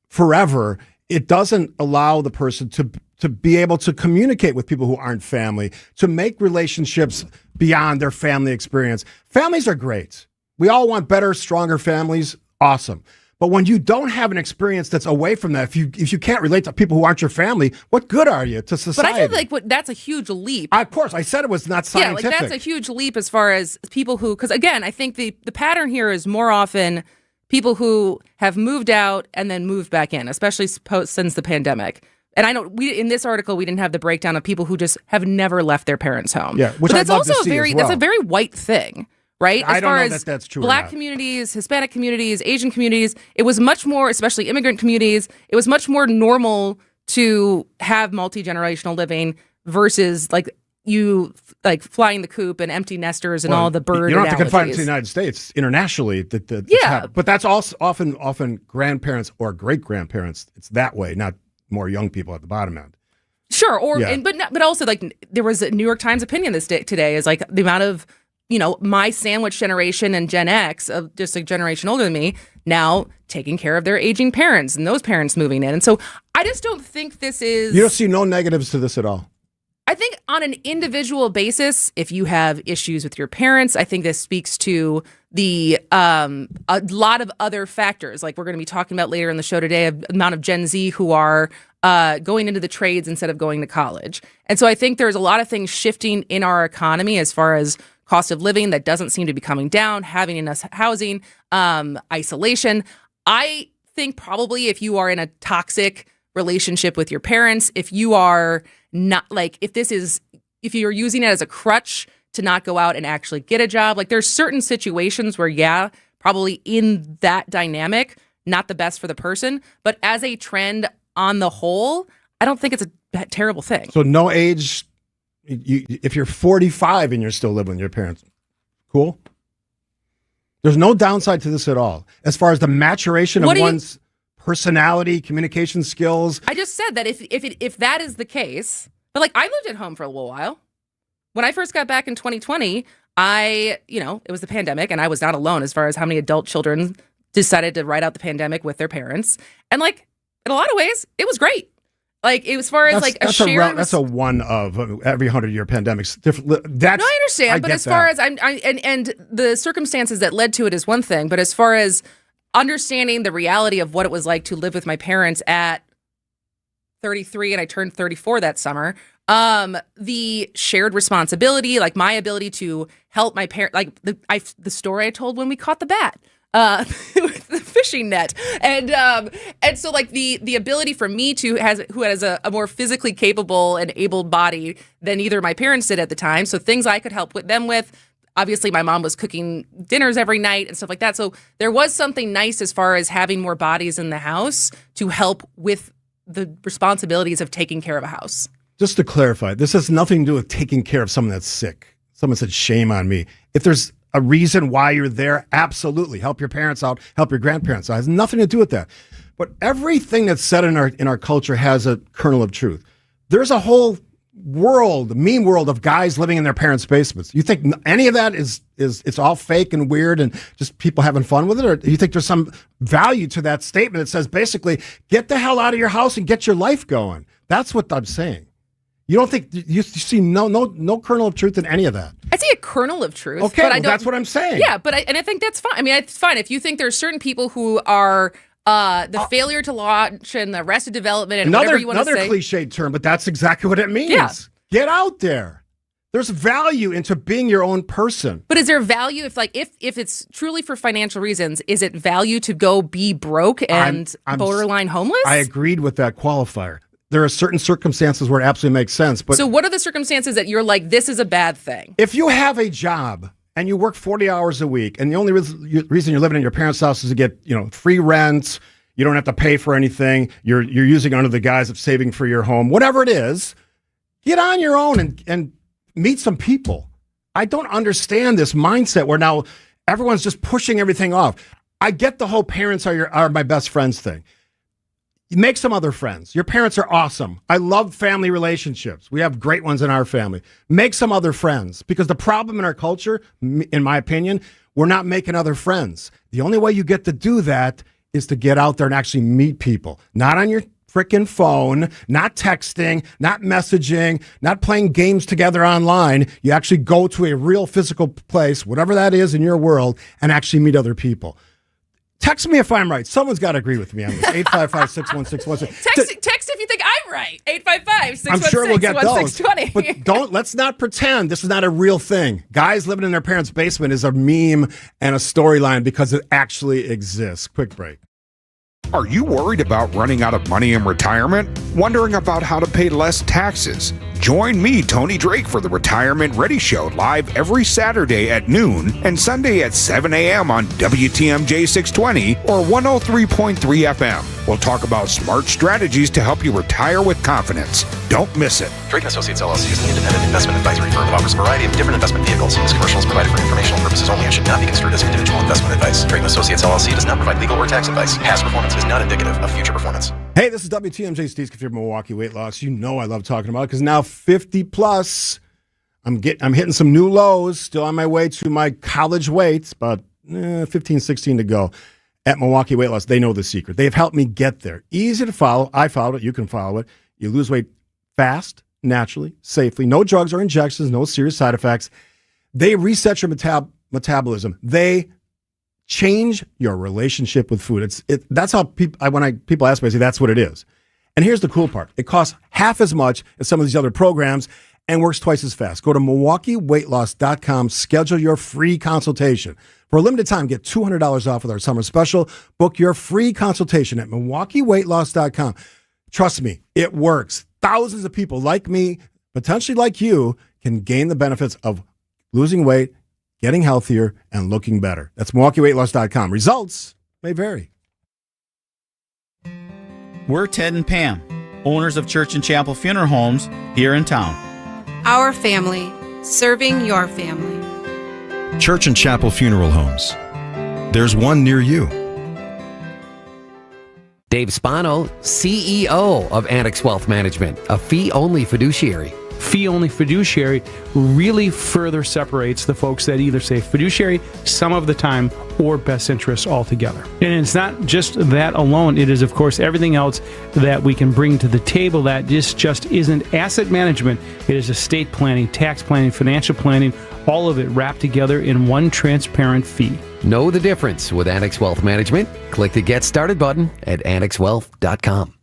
forever, it doesn't allow the person to be able to communicate with people who aren't family, to make relationships beyond their family experience. Families are great. We all want better, stronger families. Awesome. But when you don't have an experience that's away from that, if you can't relate to people who aren't your family, what good are you to society? But I feel like that's a huge leap. Of course, I said it was not scientific. Yeah, that's a huge leap as far as people who, because again, I think the pattern here is more often people who have moved out and then moved back in, especially since the pandemic. And I know in this article we didn't have the breakdown of people who just have never left their parents' home. Yeah, which that's I'd love also to see as well. That's a very white thing, right? I don't know that that's true. Black communities, Hispanic communities, Asian communities, it was much more, especially immigrant communities, it was much more normal to have multi-generational living versus flying the coop and empty nesters and all the bird You don't have to confine it analogies. to the United States. Internationally, Yeah. But that's also often grandparents or great-grandparents. It's that way, not more young people at the bottom end. Sure, but also there was a New York Times opinion today is like the amount of my sandwich generation and Gen X, just a generation older than me, now taking care of their aging parents and those parents moving in. And so I just don't think this is... You don't see no negatives to this at all? I think on an individual basis, if you have issues with your parents, I think this speaks to a lot of other factors. Like we're going to be talking about later in the show today, the amount of Gen Z who are going into the trades instead of going to college. And so I think there's a lot of things shifting in our economy as far as cost of living that doesn't seem to be coming down, having enough housing, isolation. I think probably if you are in a toxic relationship with your parents, if you are not if you're using it as a crutch to not go out and actually get a job, like there's certain situations where, probably in that dynamic, not the best for the person. But as a trend on the whole, I don't think it's a terrible thing. So no age, if you're 45 and you're still living with your parents, cool? There's no downside to this at all. As far as the maturation of one's personality, communication skills. I just said that if that is the case, but like I lived at home for a little while. When I first got back in 2020, it was the pandemic and I was not alone as far as how many adult children decided to ride out the pandemic with their parents. And like in a lot of ways, it was great. Like as far as that's a one of every 100-year pandemics. No, I understand, but as far as and the circumstances that led to it is one thing, but as far as understanding the reality of what it was like to live with my parents at 33 and I turned 34 that summer, the shared responsibility, like my ability to help my parents, like the story I told when we caught the bat with the fishing net, and so like the ability for me who has a more physically capable and able body than either my parents did at the time, so things I could help with them with. Obviously, my mom was cooking dinners every night and stuff like that. So there was something nice as far as having more bodies in the house to help with the responsibilities of taking care of a house. Just to clarify, this has nothing to do with taking care of someone that's sick. Someone said, shame on me. If there's a reason why you're there, absolutely. Help your parents out, help your grandparents out. It has nothing to do with that. But everything that's said in our culture has a kernel of truth. There's a whole meme world of guys living in their parents' basements. You think any of that is it's all fake and weird and just people having fun with it? Or do you think there's some value to that statement that says basically, get the hell out of your house and get your life going? That's what I'm saying. You don't think you see no kernel of truth in any of that? I see a kernel of truth. Okay, but that's what I'm saying. Yeah, but I think that's fine. I mean, it's fine if you think there's certain people who are the failure to launch and the arrested development and whatever you want to say. Another cliched term, but that's exactly what it means. Yeah. Get out there. There's value into being your own person. But is there value if it's truly for financial reasons, is it value to go be broke and borderline homeless? I agreed with that qualifier. There are certain circumstances where it absolutely makes sense. But so what are the circumstances that you're like, this is a bad thing? If you have a job and you work 40 hours a week and the only reason you're living in your parents' house is to get free rent, you don't have to pay for anything, you're using under the guise of saving for your home, whatever it is, get on your own and meet some people. I don't understand this mindset where now everyone's just pushing everything off. I get the whole parents are my best friends thing. You make some other friends. Your parents are awesome. I love family relationships. We have great ones in our family. Make some other friends, because the problem in our culture, in my opinion, we're not making other friends. The only way you get to do that is to get out there and actually meet people, not on your freaking phone, not texting, not messaging, not playing games together online. You actually go to a real physical place, whatever that is in your world, and actually meet other people. Text me if I'm right. Someone's got to agree with me on this. 855-616-1620. Text if you think I'm right. 855-616-1620. I'm sure we'll get those. But let's not pretend this is not a real thing. Guys living in their parents' basement is a meme and a storyline because it actually exists. Quick break. Are you worried about running out of money in retirement? Wondering about how to pay less taxes? Join me, Tony Drake, for the Retirement Ready Show, live every Saturday at noon and Sunday at 7 a.m. on WTMJ 620 or 103.3 FM. We'll talk about smart strategies to help you retire with confidence. Don't miss it. Drake & Associates LLC is an independent investment advisory firm that offers a variety of different investment vehicles. This commercial is provided for informational purposes only and should not be construed as individual investment advice. Drake & Associates LLC does not provide legal or tax advice. Past performance is not indicative of future performance. Hey, this is WTMJ Steve Kefir, Milwaukee Weight Loss. You know I love talking about it because now 50 plus I'm hitting some new lows, still on my way to my college weight, about 15, 16 to go at Milwaukee Weight Loss. They know the secret. They've helped me get there. Easy to follow. I followed it. You can follow it. You lose weight fast, naturally, safely. No drugs or injections, no serious side effects. They reset your metabolism. They change your relationship with food. That's how people ask me, I say that's what it is. And here's the cool part. It costs half as much as some of these other programs and works twice as fast. Go to MilwaukeeWeightLoss.com, schedule your free consultation. For a limited time, get $200 off with our summer special. Book your free consultation at MilwaukeeWeightLoss.com. Trust me, it works. Thousands of people like me, potentially like you, can gain the benefits of losing weight, getting healthier, and looking better. That's MilwaukeeWeightLoss.com. Results may vary. We're Ted and Pam, owners of Church and Chapel Funeral Homes here in town. Our family, serving your family. Church and Chapel Funeral Homes. There's one near you. Dave Spano, CEO of Annex Wealth Management, a fee-only fiduciary. Fee-only fiduciary really further separates the folks that either say fiduciary some of the time or best interests altogether. And it's not just that alone. It is, of course, everything else that we can bring to the table that just isn't asset management. It is estate planning, tax planning, financial planning, all of it wrapped together in one transparent fee. Know the difference with Annex Wealth Management. Click the Get Started button at annexwealth.com.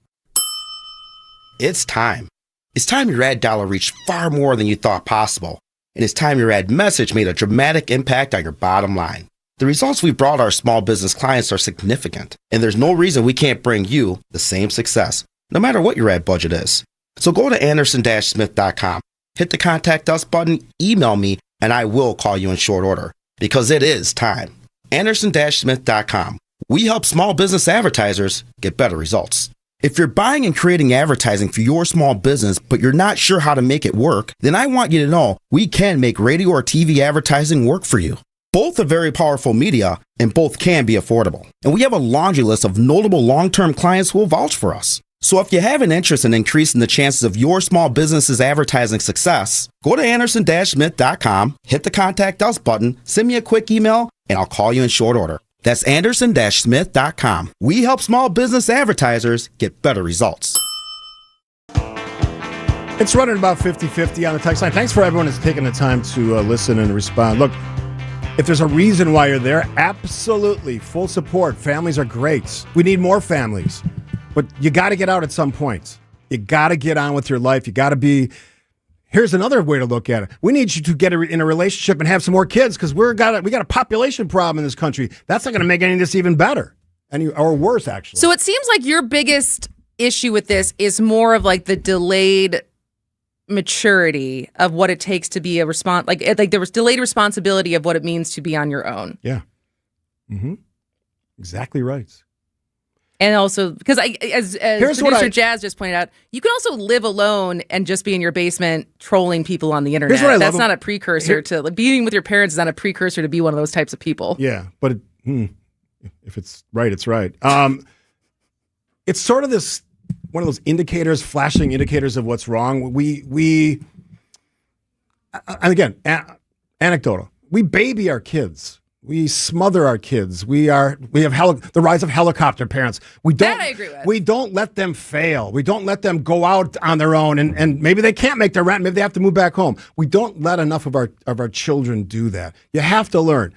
It's time. It's time your ad dollar reached far more than you thought possible. And it's time your ad message made a dramatic impact on your bottom line. The results we've brought our small business clients are significant, and there's no reason we can't bring you the same success, no matter what your ad budget is. So go to Anderson-Smith.com, hit the Contact Us button, email me, and I will call you in short order, because it is time. Anderson-Smith.com. We help small business advertisers get better results. If you're buying and creating advertising for your small business, but you're not sure how to make it work, then I want you to know we can make radio or TV advertising work for you. Both are very powerful media, and both can be affordable. And we have a laundry list of notable long-term clients who will vouch for us. So if you have an interest in increasing the chances of your small business's advertising success, go to Anderson-Smith.com, hit the Contact Us button, send me a quick email, and I'll call you in short order. That's Anderson-Smith.com. We help small business advertisers get better results. It's running about 50-50 on the text line. Thanks for everyone that's taking the time to listen and respond. Look, if there's a reason why you're there, absolutely, full support. Families are great. We need more families. But you got to get out at some point. You got to get on with your life. You got to be... Here's another way to look at it. We need you to get in a relationship and have some more kids because we got a population problem in this country. That's not going to make any of this even better, or worse, actually. So it seems like your biggest issue with this is more of like the delayed maturity of what it takes to be a like there was delayed responsibility of what it means to be on your own. Yeah. Mm-hmm. Exactly right. And also, because as producer Jazz just pointed out, you can also live alone and just be in your basement trolling people on the internet. That's not a precursor to being with your parents. Is not a precursor to be one of those types of people. Yeah, but if it's right, it's right. It's sort of this one of those indicators, flashing indicators of what's wrong. We and again, anecdotal. We baby our kids. We smother our kids. We have the rise of helicopter parents. That I agree with. We don't let them fail. We don't let them go out on their own and maybe they can't make their rent. Maybe they have to move back home. We don't let enough of our children do that. You have to learn.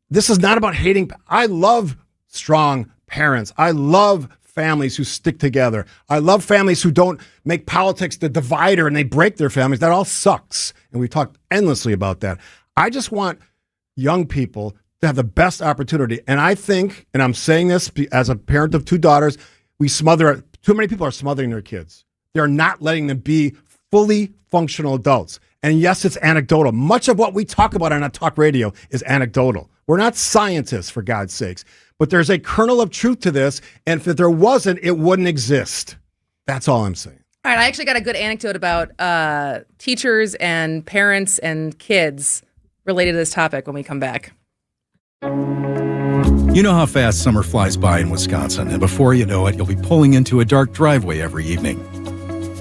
This is not about hating. I love strong parents. I love families who stick together. I love families who don't make politics the divider and they break their families. That all sucks. And we talked endlessly about that. I just want young people to have the best opportunity. And I think, and I'm saying this as a parent of two daughters, too many people are smothering their kids. They're not letting them be fully functional adults. And yes, it's anecdotal. Much of what we talk about on a talk radio is anecdotal. We're not scientists, for God's sakes. But there's a kernel of truth to this. And if there wasn't, it wouldn't exist. That's all I'm saying. All right, I actually got a good anecdote about teachers and parents and kids related to this topic when we come back. You know how fast summer flies by in Wisconsin, and before you know it, you'll be pulling into a dark driveway every evening.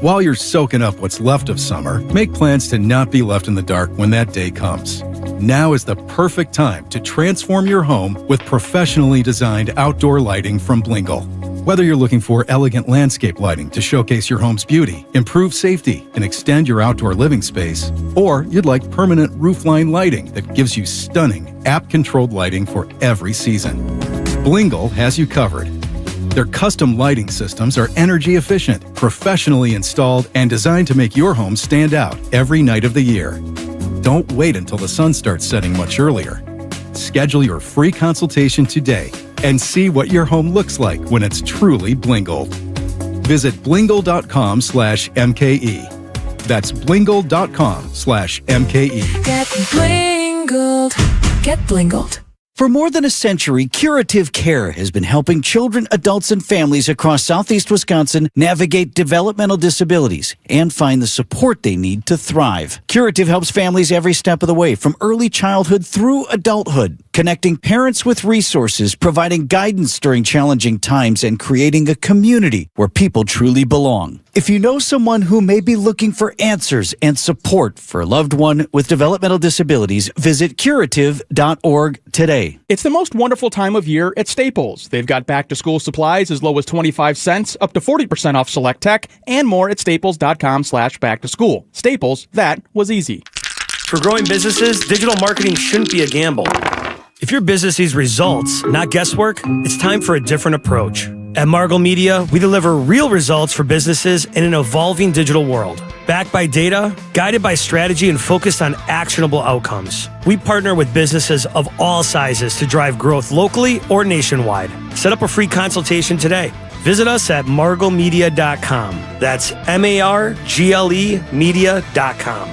While you're soaking up what's left of summer, make plans to not be left in the dark when that day comes. Now is the perfect time to transform your home with professionally designed outdoor lighting from Blingle. Whether you're looking for elegant landscape lighting to showcase your home's beauty, improve safety, and extend your outdoor living space, or you'd like permanent roofline lighting that gives you stunning, app-controlled lighting for every season, Blingle has you covered. Their custom lighting systems are energy efficient, professionally installed, and designed to make your home stand out every night of the year. Don't wait until the sun starts setting much earlier. Schedule your free consultation today and see what your home looks like when it's truly Blingled. Visit blingle.com/MKE. That's blingle.com/MKE. Get Blingled. Get Blingled. For more than a century, Curative Care has been helping children, adults, and families across southeast Wisconsin navigate developmental disabilities and find the support they need to thrive. Curative helps families every step of the way, from early childhood through adulthood, connecting parents with resources, providing guidance during challenging times, and creating a community where people truly belong. If you know someone who may be looking for answers and support for a loved one with developmental disabilities, visit curative.org today. It's the most wonderful time of year at Staples. They've got back-to-school supplies as low as 25 cents, up to 40% off select tech, and more at staples.com/back-to-school. Staples, that was easy. For growing businesses, digital marketing shouldn't be a gamble. If your business needs results, not guesswork, it's time for a different approach. At Margle Media, we deliver real results for businesses in an evolving digital world. Backed by data, guided by strategy, and focused on actionable outcomes. We partner with businesses of all sizes to drive growth locally or nationwide. Set up a free consultation today. Visit us at marglemedia.com. That's MARGLE media.com.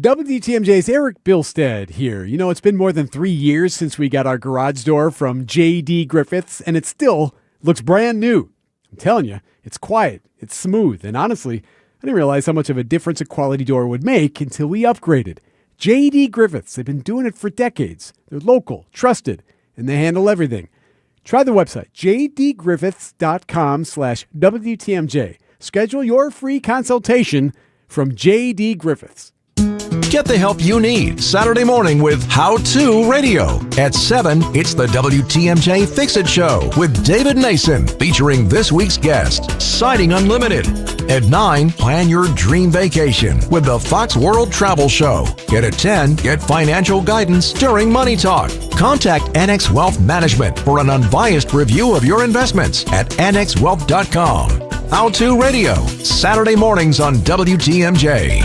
WTMJ's Eric Bilstead here. You know, it's been more than 3 years since we got our garage door from J.D. Griffiths, and it still looks brand new. I'm telling you, it's quiet, it's smooth, and honestly, I didn't realize how much of a difference a quality door would make until we upgraded. J.D. Griffiths, they've been doing it for decades. They're local, trusted, and they handle everything. Try the website, jdgriffiths.com/WTMJ. Schedule your free consultation from J.D. Griffiths. Get the help you need Saturday morning with How To Radio. At 7, it's the WTMJ Fix-It Show with David Nason, featuring this week's guest, Siding Unlimited. At 9, plan your dream vacation with the Fox World Travel Show. At 10, get financial guidance during Money Talk. Contact Annex Wealth Management for an unbiased review of your investments at annexwealth.com. How To Radio, Saturday mornings on WTMJ.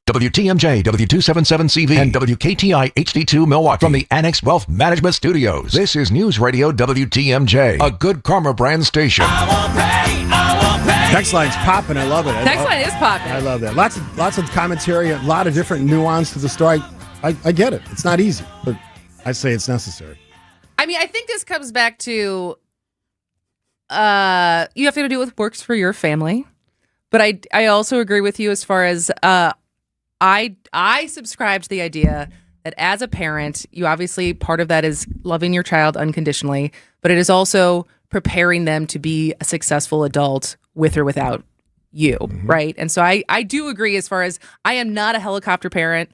WTMJ, W277CV, and WKTI HD2 Milwaukee from the Annex Wealth Management Studios. This is News Radio WTMJ, a Good Karma brand station. Text line's popping. I love it. Text line is popping. I love that. Lots of commentary, a lot of different nuance to the story. I get it. It's not easy, but I say it's necessary. I mean, I think this comes back to you have to do what works for your family. But I also agree with you as far as I subscribe to the idea that as a parent, you obviously, part of that is loving your child unconditionally, but it is also preparing them to be a successful adult with or without you, right? And so I do agree as far as I am not a helicopter parent,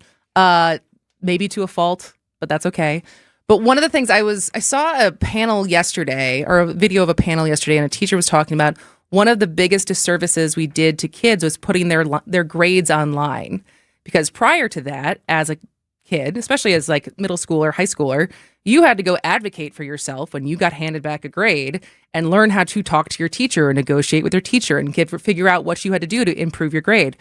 maybe to a fault, but that's okay. But one of the things I saw a panel yesterday, or a video of a panel yesterday, and a teacher was talking about one of the biggest disservices we did to kids was putting their grades online. Because prior to that, as a kid, especially as like middle schooler, high schooler, you had to go advocate for yourself when you got handed back a grade and learn how to talk to your teacher and negotiate with your teacher and figure out what you had to do to improve your grade.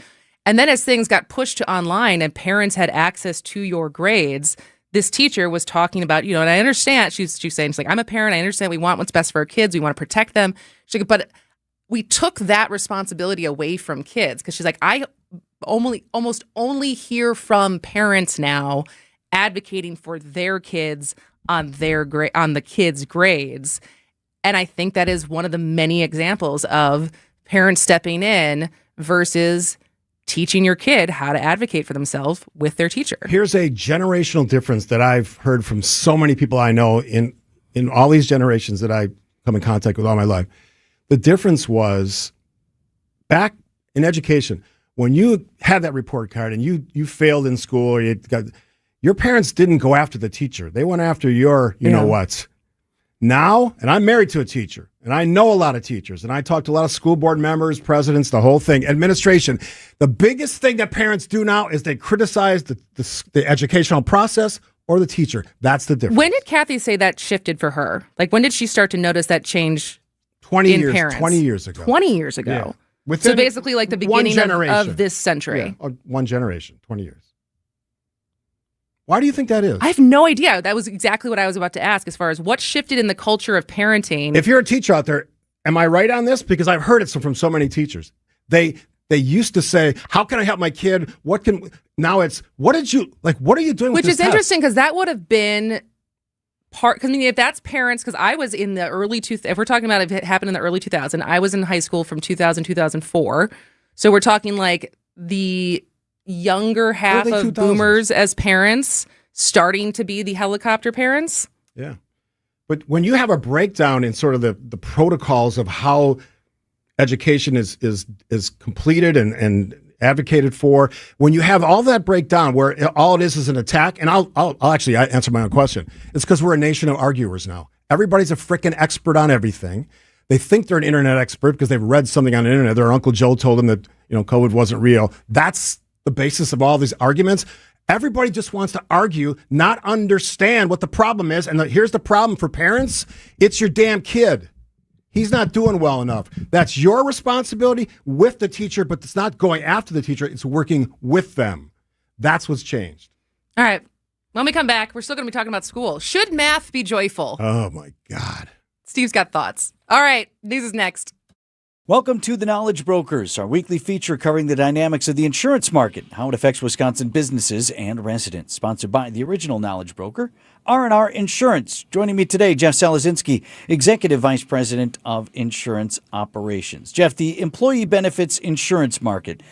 And then as things got pushed to online and parents had access to your grades, this teacher was talking about, and I understand, she's saying, she's like, I'm a parent, I understand we want what's best for our kids, we want to protect them. She's like, but we took that responsibility away from kids, because she's like, I almost only hear from parents now advocating for their kids on the kids' grades. And I think that is one of the many examples of parents stepping in versus teaching your kid how to advocate for themselves with their teacher. Here's a generational difference that I've heard from so many people I know in all these generations that I come in contact with all my life. The difference was back in education, when you had that report card and you failed in school, or your parents didn't go after the teacher. They went after your know what. Now, and I'm married to a teacher, and I know a lot of teachers, and I talk to a lot of school board members, presidents, the whole thing, administration. The biggest thing that parents do now is they criticize the educational process or the teacher. That's the difference. When did Kathy say that shifted for her? Like, when did she start to notice that change 20 in years, parents? 20 years ago. 20 years ago. Yeah. So basically like the beginning of this century. Yeah, one generation, 20 years. Why do you think that is? I have no idea. That was exactly what I was about to ask as far as what shifted in the culture of parenting. If you're a teacher out there, am I right on this? Because I've heard it from so many teachers. They used to say, how can I help my kid? Now it's, what are you doing with Which this is test? interesting because that would have been part, because I mean, if that's parents, because I was in the early, if we're talking about if it happened in the early 2000s, I was in high school from 2000, 2004. So we're talking like the younger half Early of 2000s. boomers as parents starting to be the helicopter parents. Yeah. But when you have a breakdown in sort of the protocols of how education is completed and advocated for, when you have all that breakdown where all it is an attack, and I'll actually answer my own question. It's because we're a nation of arguers now. Everybody's a freaking expert on everything. They think they're an internet expert because they've read something on the internet. Their Uncle Joe told them that COVID wasn't real. That's the basis of all these arguments. Everybody just wants to argue, not understand what the problem is. And here's the problem for parents. It's your damn kid. He's not doing well enough. That's your responsibility with the teacher, but it's not going after the teacher. It's working with them. That's what's changed. All right. When we come back, we're still going to be talking about school. Should math be joyful? Oh, my God. Steve's got thoughts. All right. News is next. Welcome to The Knowledge Brokers, our weekly feature covering the dynamics of the insurance market, how it affects Wisconsin businesses and residents. Sponsored by the original Knowledge Broker, R&R Insurance. Joining me today, Jeff Salazinski, Executive Vice President of Insurance Operations. Jeff, the employee benefits insurance market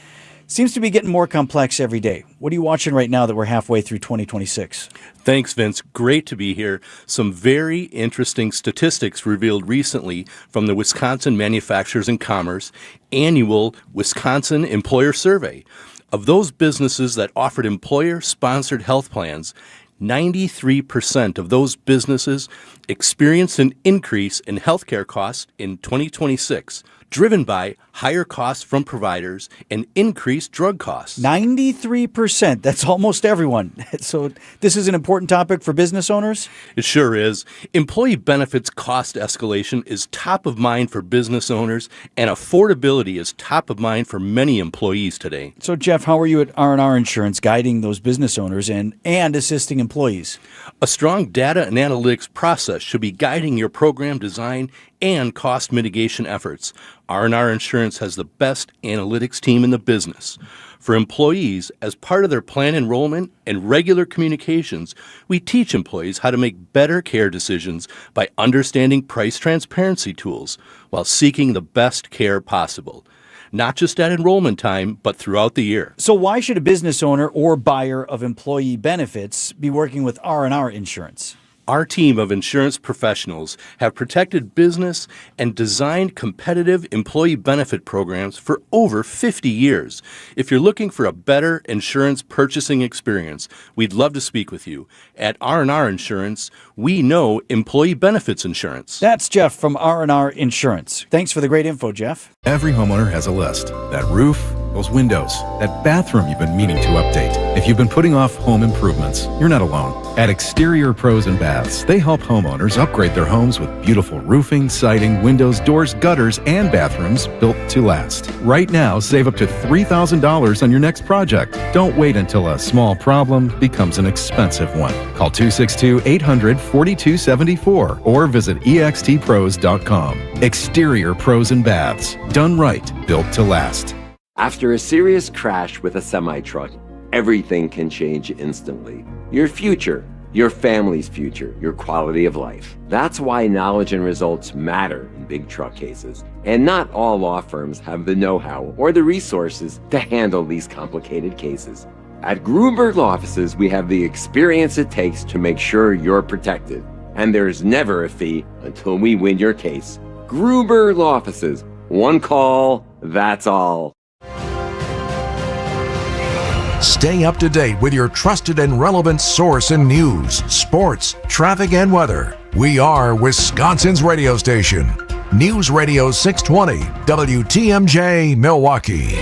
seems to be getting more complex every day. What are you watching right now that we're halfway through 2026? Thanks, Vince. Great to be here. Some very interesting statistics revealed recently from the Wisconsin Manufacturers and Commerce annual Wisconsin Employer Survey. Of those businesses that offered employer-sponsored health plans, 93% of those businesses experienced an increase in healthcare costs in 2026, driven by higher costs from providers and increased drug costs. 93%. That's almost everyone. So this is an important topic for business owners? It sure is. Employee benefits cost escalation is top of mind for business owners, and affordability is top of mind for many employees today. So, Jeff, how are you at R&R Insurance guiding those business owners and assisting employees? A strong data and analytics process should be guiding your program design and cost mitigation efforts. R&R Insurance has the best analytics team in the business. For employees, as part of their plan enrollment and regular communications, we teach employees how to make better care decisions by understanding price transparency tools while seeking the best care possible. Not just at enrollment time, but throughout the year. So why should a business owner or buyer of employee benefits be working with R&R Insurance? Our team of insurance professionals have protected business and designed competitive employee benefit programs for over 50 years. If you're looking for a better insurance purchasing experience, we'd love to speak with you. At R&R Insurance, we know employee benefits insurance. That's Jeff from R&R Insurance. Thanks for the great info, Jeff. Every homeowner has a list. That roof, those windows, that bathroom you've been meaning to update. If you've been putting off home improvements, you're not alone. At Exterior Pros and Baths, they help homeowners upgrade their homes with beautiful roofing, siding, windows, doors, gutters, and bathrooms built to last. Right now, save up to $3,000 on your next project. Don't wait until a small problem becomes an expensive one. Call 262-800-4274 or visit extpros.com. Exterior Pros and Baths. Done right, built to last. After a serious crash with a semi-truck, everything can change instantly. Your future, your family's future, your quality of life. That's why knowledge and results matter in big truck cases. And not all law firms have the know-how or the resources to handle these complicated cases. At Gruberg Law Offices, we have the experience it takes to make sure you're protected. And there's never a fee until we win your case. Gruberg Law Offices. One call, That's all. Stay up to date with your trusted and relevant source in news, sports, traffic, and weather. We are Wisconsin's radio station. News Radio 620, WTMJ, Milwaukee.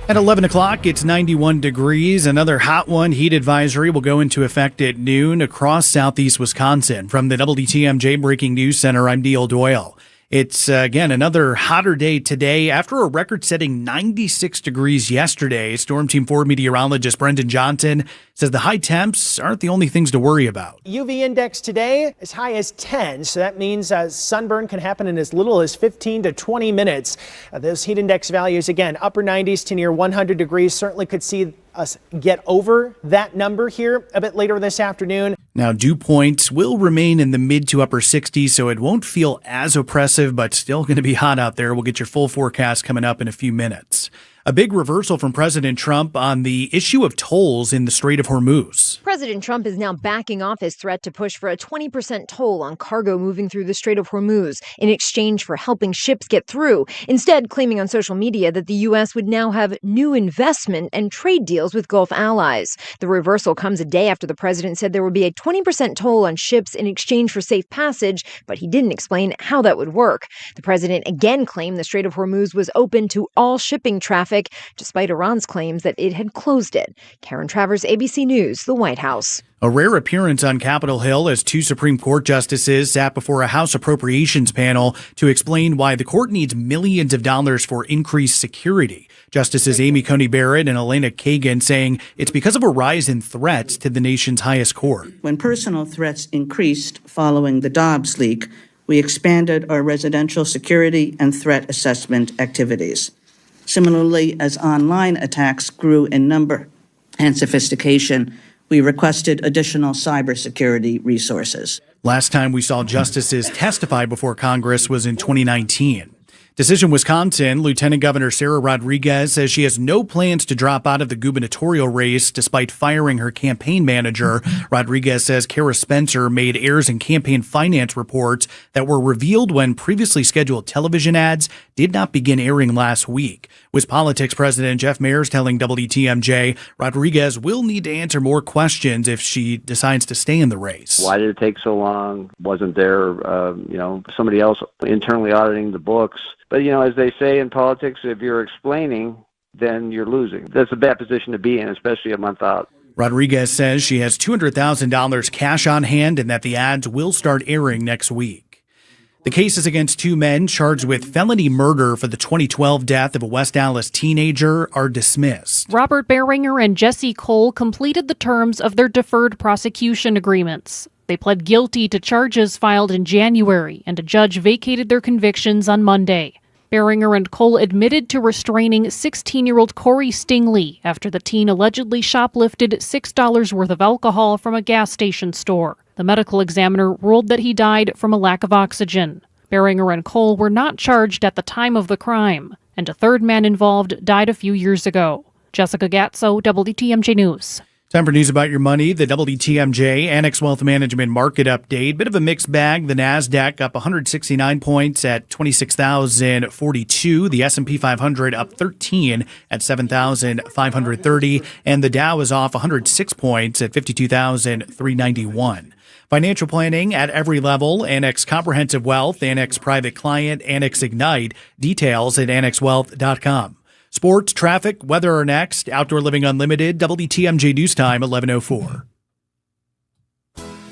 At 11 o'clock, it's 91 degrees. Another hot one. Heat advisory will go into effect at noon across southeast Wisconsin. From the WTMJ Breaking News Center, I'm Neil Doyle. It's, again, another hotter day today after a record-setting 96 degrees yesterday. Storm Team 4 meteorologist Brendan Johnson says the high temps aren't the only things to worry about. UV index today as high as 10, so that means sunburn can happen in as little as 15 to 20 minutes. Those heat index values, again, upper 90s to near 100 degrees, certainly could see us get over that number here a bit later this afternoon. Now, dew points will remain in the mid to upper 60s, so it won't feel as oppressive, but still going to be hot out there. We'll get your full forecast coming up in a few minutes. A big reversal from President Trump on the issue of tolls in the Strait of Hormuz. President Trump is now backing off his threat to push for a 20% toll on cargo moving through the Strait of Hormuz in exchange for helping ships get through, instead claiming on social media that the U.S. would now have new investment and trade deals with Gulf allies. The reversal comes a day after the president said there would be a 20% toll on ships in exchange for safe passage, but he didn't explain how that would work. The president again claimed the Strait of Hormuz was open to all shipping traffic, despite Iran's claims that it had closed it. Karen Travers, ABC News, the White House. A rare appearance on Capitol Hill as two Supreme Court justices sat before a House Appropriations panel to explain why the court needs millions of dollars for increased security. Justices Amy Coney Barrett and Elena Kagan saying it's because of a rise in threats to the nation's highest court. When personal threats increased following the Dobbs leak, we expanded our residential security and threat assessment activities. Similarly, as online attacks grew in number and sophistication, we requested additional cybersecurity resources. Last time we saw justices testify before Congress was in 2019. Decision Wisconsin, Lieutenant Governor Sarah Rodriguez says she has no plans to drop out of the gubernatorial race despite firing her campaign manager. Rodriguez says Kara Spencer made errors in campaign finance reports that were revealed when previously scheduled television ads did not begin airing last week. WisPolitics President Jeff Mayers telling WTMJ Rodriguez will need to answer more questions if she decides to stay in the race. Why did it take so long? Wasn't there, somebody else internally auditing the books? But, as they say in politics, if you're explaining, then you're losing. That's a bad position to be in, especially a month out. Rodriguez says she has $200,000 cash on hand and that the ads will start airing next week. The cases against two men charged with felony murder for the 2012 death of a West Dallas teenager are dismissed. Robert Beringer and Jesse Cole completed the terms of their deferred prosecution agreements. They pled guilty to charges filed in January, and a judge vacated their convictions on Monday. Beringer and Cole admitted to restraining 16-year-old Corey Stingley after the teen allegedly shoplifted $6 worth of alcohol from a gas station store. The medical examiner ruled that he died from a lack of oxygen. Beringer and Cole were not charged at the time of the crime, and a third man involved died a few years ago. Jessica Gatso, WTMJ News. Time for news about your money. The WTMJ Annex Wealth Management Market Update. Bit of a mixed bag. The NASDAQ up 169 points at 26,042. The S&P 500 up 13 at 7,530. And the Dow is off 106 points at 52,391. Financial planning at every level. Annex Comprehensive Wealth, Annex Private Client, Annex Ignite. Details at annexwealth.com. Sports, traffic, weather are next. Outdoor Living Unlimited, WTMJ News Time, 11:04.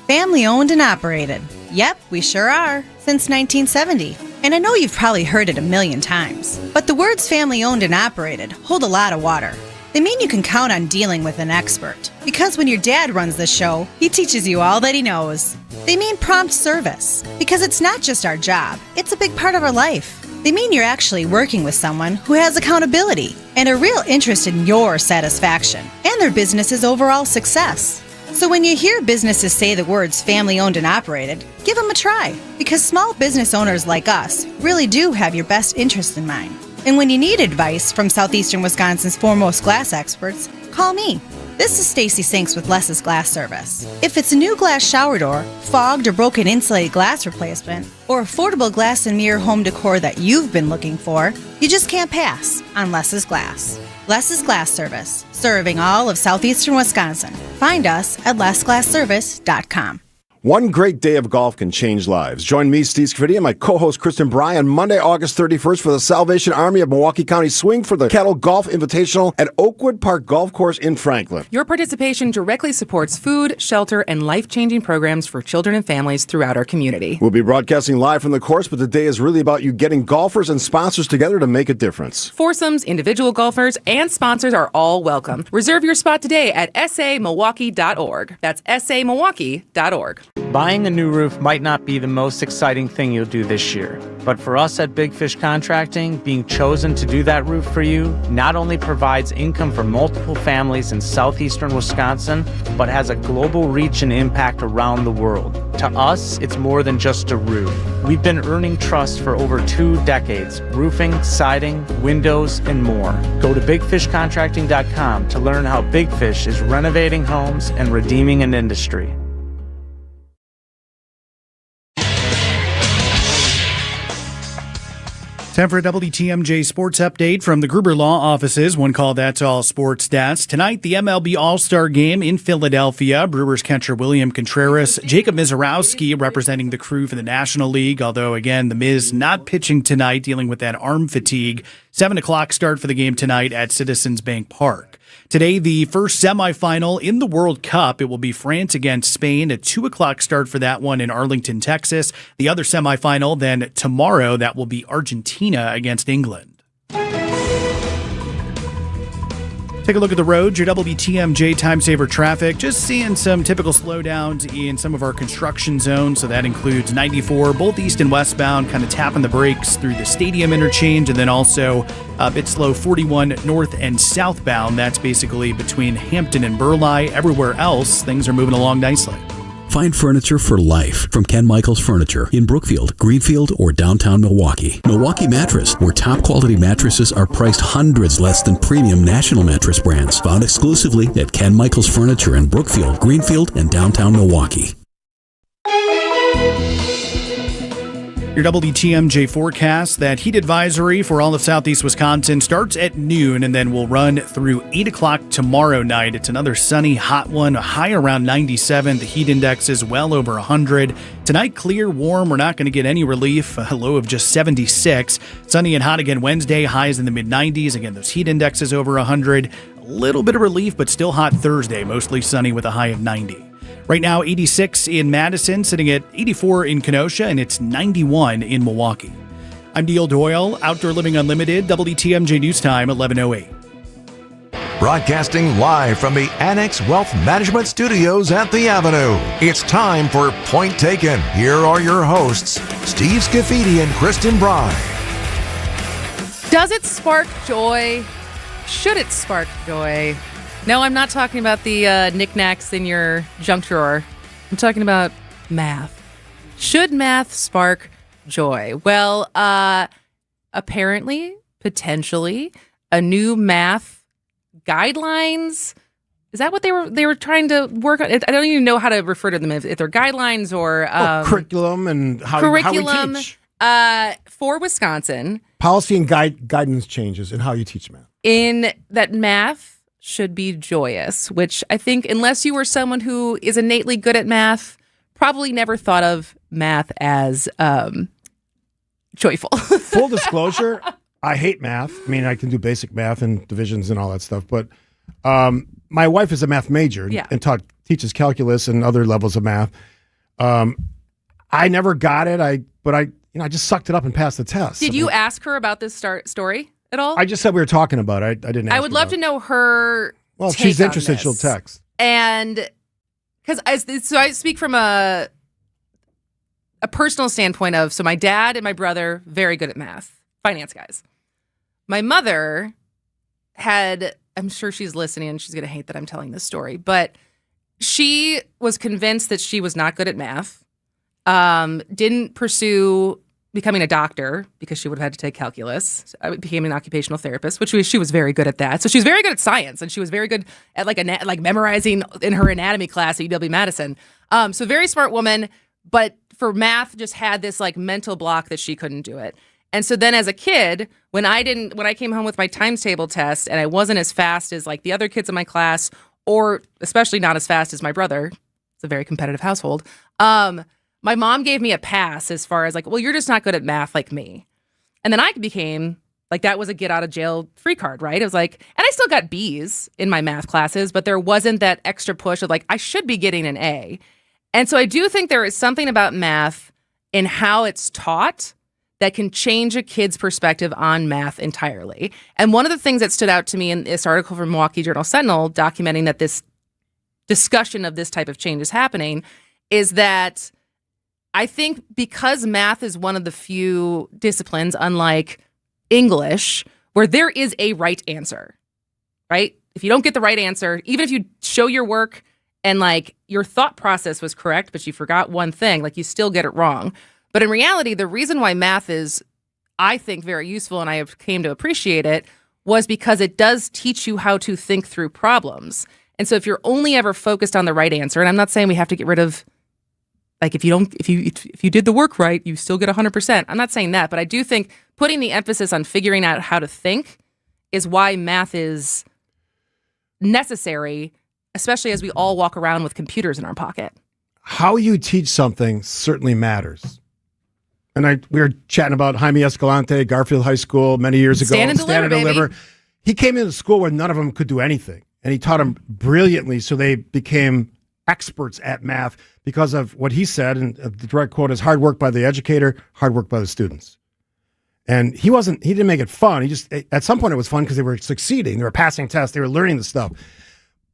Family owned and operated. Yep, we sure are. Since 1970. And I know you've probably heard it a million times. But the words family owned and operated hold a lot of water. They mean you can count on dealing with an expert. Because when your dad runs the show, he teaches you all that he knows. They mean prompt service. Because it's not just our job, it's a big part of our life. They mean you're actually working with someone who has accountability and a real interest in your satisfaction and their business's overall success. So when you hear businesses say the words family-owned and operated, give them a try, because small business owners like us really do have your best interest in mind. And when you need advice from Southeastern Wisconsin's foremost glass experts, call me. This is Stacy Sinks with Less's Glass Service. If it's a new glass shower door, fogged or broken insulated glass replacement, or affordable glass and mirror home decor that you've been looking for, you just can't pass on Less's Glass. Less's Glass Service, serving all of southeastern Wisconsin. Find us at lessglassservice.com. One great day of golf can change lives. Join me, Steve Scafidi, and my co-host Kristen Bry on Monday, August 31st for the Salvation Army of Milwaukee County Swing for the Cattle Golf Invitational at Oakwood Park Golf Course in Franklin. Your participation directly supports food, shelter, and life-changing programs for children and families throughout our community. We'll be broadcasting live from the course, but the day is really about you getting golfers and sponsors together to make a difference. Foursomes, individual golfers, and sponsors are all welcome. Reserve your spot today at samilwaukee.org. That's samilwaukee.org. Buying a new roof might not be the most exciting thing you'll do this year, but for us at Big Fish Contracting, being chosen to do that roof for you not only provides income for multiple families in southeastern Wisconsin, but has a global reach and impact around the world. To us, it's more than just a roof. We've been earning trust for over 2 decades, roofing, siding, windows, and more. Go to bigfishcontracting.com to learn how Big Fish is renovating homes and redeeming an industry. Time for a WTMJ sports update from the Gruber Law offices. One call, that's all sports stats. Tonight, the MLB All-Star Game in Philadelphia. Brewers catcher William Contreras, Jacob Mizorowski representing the Crew for the National League. Although, again, the Miz not pitching tonight, dealing with that arm fatigue. 7 o'clock start for the game tonight at Citizens Bank Park. Today, the first semifinal in the World Cup. It will be France against Spain. A 2 o'clock start for that one in Arlington, Texas. The other semifinal then tomorrow, that will be Argentina against England. Take a look at the road, your WTMJ time saver traffic. Just seeing some typical slowdowns in some of our construction zones. So that includes 94, both east and westbound, kind of tapping the brakes through the stadium interchange. And then also a bit slow 41 north and southbound. That's basically between Hampton and Burleigh. Everywhere else, things are moving along nicely. Find furniture for life from Ken Michaels Furniture in Brookfield, Greenfield, or downtown Milwaukee. Milwaukee Mattress, where top quality mattresses are priced hundreds less than premium national mattress brands. Found exclusively at Ken Michaels Furniture in Brookfield, Greenfield, and downtown Milwaukee. Your WTMJ forecast, that heat advisory for all of southeast Wisconsin starts at noon and then will run through 8 o'clock tomorrow night. It's another sunny, hot one, a high around 97. The heat index is well over 100. Tonight, clear, warm. We're not going to get any relief. A low of just 76. Sunny and hot again Wednesday, highs in the mid-90s. Again, those heat indexes over 100. A little bit of relief, but still hot Thursday, mostly sunny with a high of 90. Right now, 86 in Madison, sitting at 84 in Kenosha, and it's 91 in Milwaukee. I'm Neil Doyle, Outdoor Living Unlimited, WTMJ News Time, 11:08. Broadcasting live from the Annex Wealth Management Studios at the Avenue. It's time for Point Taken. Here are your hosts, Steve Scafidi and Kristen Bry. Does it spark joy? Should it spark joy? No, I'm not talking about the knickknacks in your junk drawer. I'm talking about math. Should math spark joy? Well, apparently, potentially, a new math guidelines. Is that what they were trying to work on? I don't even know how to refer to them, if they're guidelines or curriculum and how we teach. For Wisconsin. Policy and guidance changes in how you teach math. In that math should be joyous, which I think, unless you were someone who is innately good at math, probably never thought of math as joyful. Full disclosure, I hate math. I mean, I can do basic math and divisions and all that stuff, but my wife is a math major and teaches calculus and other levels of math. I never got it, but I just sucked it up and passed the test. Did you ask her about this story at all? I just said we were talking about it. I didn't ask I would love to know her Well, if take she's on interested, this. she'll text. And because I speak from a personal standpoint of, so my dad and my brother, very good at math, finance guys. My mother had, I'm sure she's listening and she's going to hate that I'm telling this story, but she was convinced that she was not good at math, didn't pursue becoming a doctor because she would have had to take calculus. So I became an occupational therapist, which she was very good at that. So she was very good at science, and she was very good at like memorizing in her anatomy class at UW-Madison. So very smart woman, but for math just had this like mental block that she couldn't do it. And so then as a kid, when I came home with my times table test and I wasn't as fast as like the other kids in my class, or especially not as fast as my brother, it's a very competitive household, my mom gave me a pass as far as like, well, you're just not good at math like me. And then I became like, that was a get out of jail free card, right? It was like, and I still got B's in my math classes, but there wasn't that extra push of like, I should be getting an A. And so I do think there is something about math and how it's taught that can change a kid's perspective on math entirely. And one of the things that stood out to me in this article from Milwaukee Journal-Sentinel documenting that this discussion of this type of change is happening is that I think because math is one of the few disciplines, unlike English, where there is a right answer, right? If you don't get the right answer, even if you show your work and like your thought process was correct, but you forgot one thing, like you still get it wrong. But in reality, the reason why math is, I think, very useful and I have came to appreciate it was because it does teach you how to think through problems. And so if you're only ever focused on the right answer, and I'm not saying we have to get rid of, like if you did the work right, you still get 100%. I'm not saying that, but I do think putting the emphasis on figuring out how to think is why math is necessary, especially as we all walk around with computers in our pocket. How you teach something certainly matters. And we were chatting about Jaime Escalante, Garfield High School, many years ago. Stand and deliver. He came into school where none of them could do anything. And he taught them brilliantly, so they became experts at math because of what he said. And the direct quote is, hard work by the educator, hard work by the students. And he didn't make it fun. At some point it was fun because they were succeeding. They were passing tests. They were learning the stuff.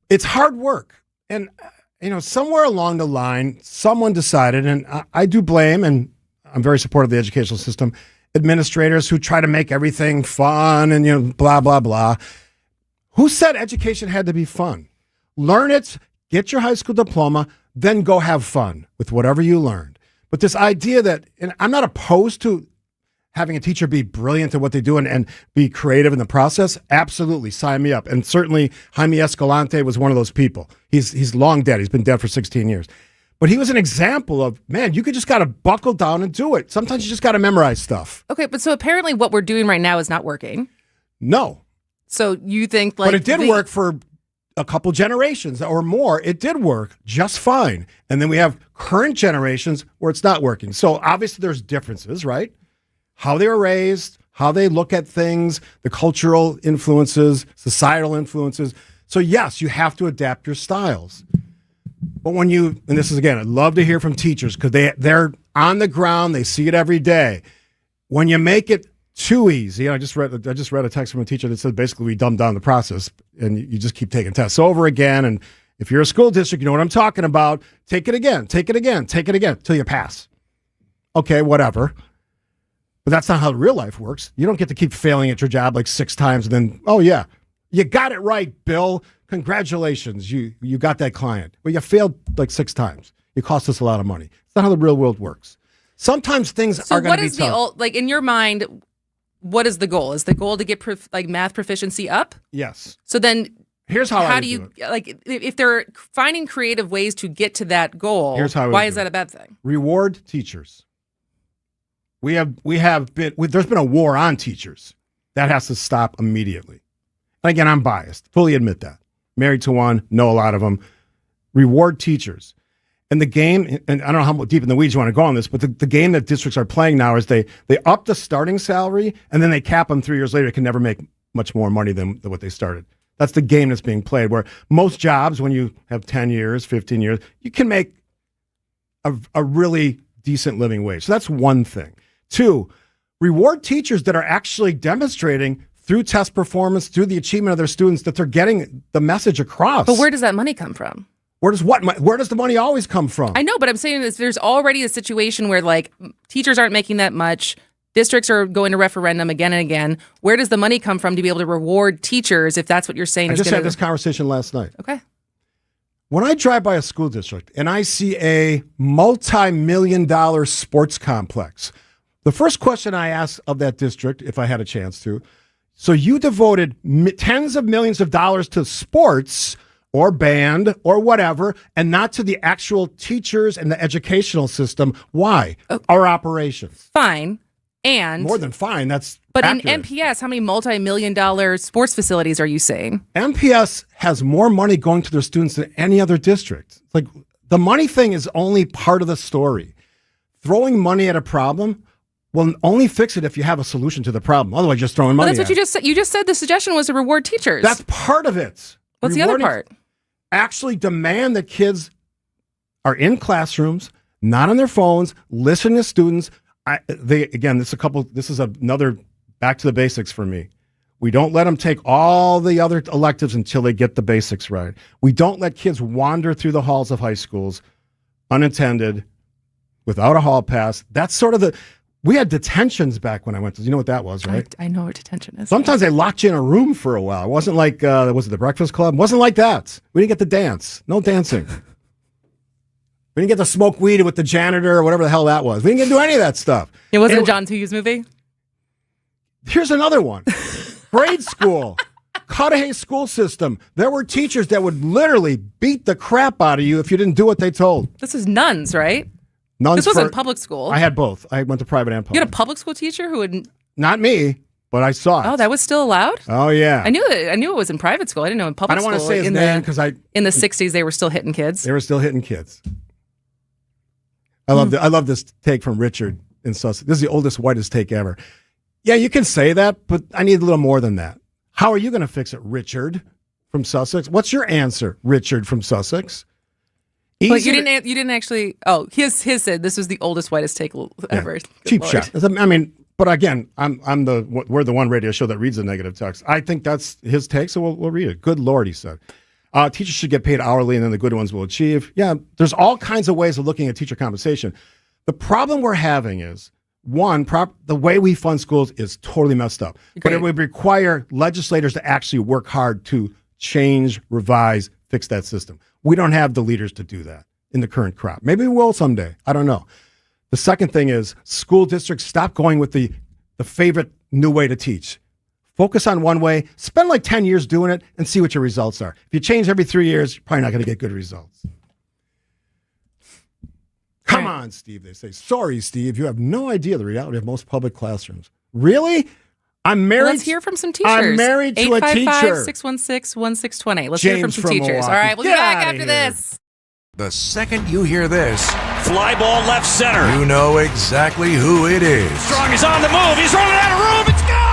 It's hard work. And, somewhere along the line, someone decided, and I do blame, and I'm very supportive of the educational system, administrators who try to make everything fun and, blah, blah, blah. Who said education had to be fun? Learn it, get your high school diploma, then go have fun with whatever you learned. But this idea that, and I'm not opposed to having a teacher be brilliant at what they do and be creative in the process, absolutely, sign me up. And certainly Jaime Escalante was one of those people. He's long dead. He's been dead for 16 years. But he was an example of, man, you just got to buckle down and do it. Sometimes you just got to memorize stuff. Okay, but so apparently what we're doing right now is not working. No. So you think like... But it did work for a couple generations or more. It did work just fine. And then we have current generations where it's not working. So obviously there's differences, right? How they were raised, how they look at things, the cultural influences, societal influences. So yes, you have to adapt your styles. But when and this is again, I'd love to hear from teachers because they're on the ground, they see it every day. When you make it too easy, I just read a text from a teacher that said basically we dumb down the process and you just keep taking tests over again. And if you're a school district, you know what I'm talking about. Take it again till you pass. Okay, whatever. But that's not how real life works. You don't get to keep failing at your job like 6 times and then, oh yeah, you got it right, Bill. Congratulations, you got that client. Well, you failed like 6 times. It cost us a lot of money. It's not how the real world works. Sometimes things are going to be tough. So what is like in your mind, what is the goal? Is the goal to get math proficiency up? Yes. So then here's how do you like if they're finding creative ways to get to that goal, why is that a bad thing? Reward teachers. There's been a war on teachers. That has to stop immediately. And again, I'm biased. Fully admit that. Married to one, know a lot of them. Reward teachers. And the game, and I don't know how deep in the weeds you want to go on this, but the game that districts are playing now is they up the starting salary and then they cap them 3 years later. They can never make much more money than what they started. That's the game that's being played, where most jobs, when you have 10 years, 15 years, you can make a really decent living wage. So that's one thing. 2, reward teachers that are actually demonstrating through test performance, through the achievement of their students, that they're getting the message across. But where does that money come from? Where does the money always come from? I know, but I'm saying this, there's already a situation where like teachers aren't making that much. Districts are going to referendum again and again. Where does the money come from to be able to reward teachers if that's what you're saying? I just had this conversation last night. Okay. When I drive by a school district and I see a multi-million-dollar sports complex, The first question I asked of that district, if I had a chance to, so you devoted tens of millions of dollars to sports or band or whatever, and not to the actual teachers and the educational system. Why? Our operation. Fine. And more than fine. That's but accurate. in MPS, how many multi-million-dollar sports facilities are you saying? MPS has more money going to their students than any other district. Like the money thing is only part of the story. Throwing money at a problem will only fix it if you have a solution to the problem. Otherwise, just throwing money. Well, that's what you just said. You just said the suggestion was to reward teachers. That's part of it. What's the other part? Actually demand that kids are in classrooms, not on their phones, listen to students. This is another back to the basics for me. We don't let them take all the other electives until they get the basics right. We don't let kids wander through the halls of high schools unattended, without a hall pass. That's sort of we had detentions back when I went to, you know what that was, right? I know what detention is. Sometimes they locked you in a room for a while. It wasn't like, was it the Breakfast Club? It wasn't like that. We didn't get to dance. No dancing. We didn't get to smoke weed with the janitor or whatever the hell that was. We didn't get to do any of that stuff. It wasn't a John Hughes movie? Here's another one. Grade school. Cudahy school system. There were teachers that would literally beat the crap out of you if you didn't do what they told. This is nuns, right? Nuns. This wasn't public school. I had both. I went to private and public. You had a public school teacher who would... Not me, but I saw it. Oh, that was still allowed? Oh, yeah. I knew it was in private school. I didn't know in public school. I don't want to say his name because in the 60s, they were still hitting kids. They were still hitting kids. I love this take from Richard in Sussex. This is the oldest, whitest take ever. Yeah, you can say that, but I need a little more than that. How are you going to fix it, Richard from Sussex? What's your answer, Richard from Sussex? Well, you didn't actually. Oh, his said this was the oldest, whitest take ever. Yeah. Cheap shot. I mean, but again, we're the one radio show that reads the negative text. I think that's his take, so we'll read it. Good Lord, he said. Teachers should get paid hourly, and then the good ones will achieve. Yeah, there's all kinds of ways of looking at teacher compensation. The problem we're having is, one, the way we fund schools is totally messed up. Great. But it would require legislators to actually work hard to change, revise, fix that system. We don't have the leaders to do that in the current crop. Maybe we will someday. I don't know. The second thing is school districts stop going with the favorite new way to teach. Focus on one way, spend like 10 years doing it, and see what your results are. If you change every 3 years, you're probably not going to get good results. Come on, Steve, they say. Sorry, Steve, you have no idea the reality of most public classrooms. Really? I'm married. Let's hear from some teachers. I'm married to a teacher. 855-616-1620. Let's James hear from some from teachers. Milwaukee. All right, we'll be Get back outta after here. this. The second you hear this, fly ball left center. you know exactly who it is. Strong is on the move. He's running out of room. It's gone!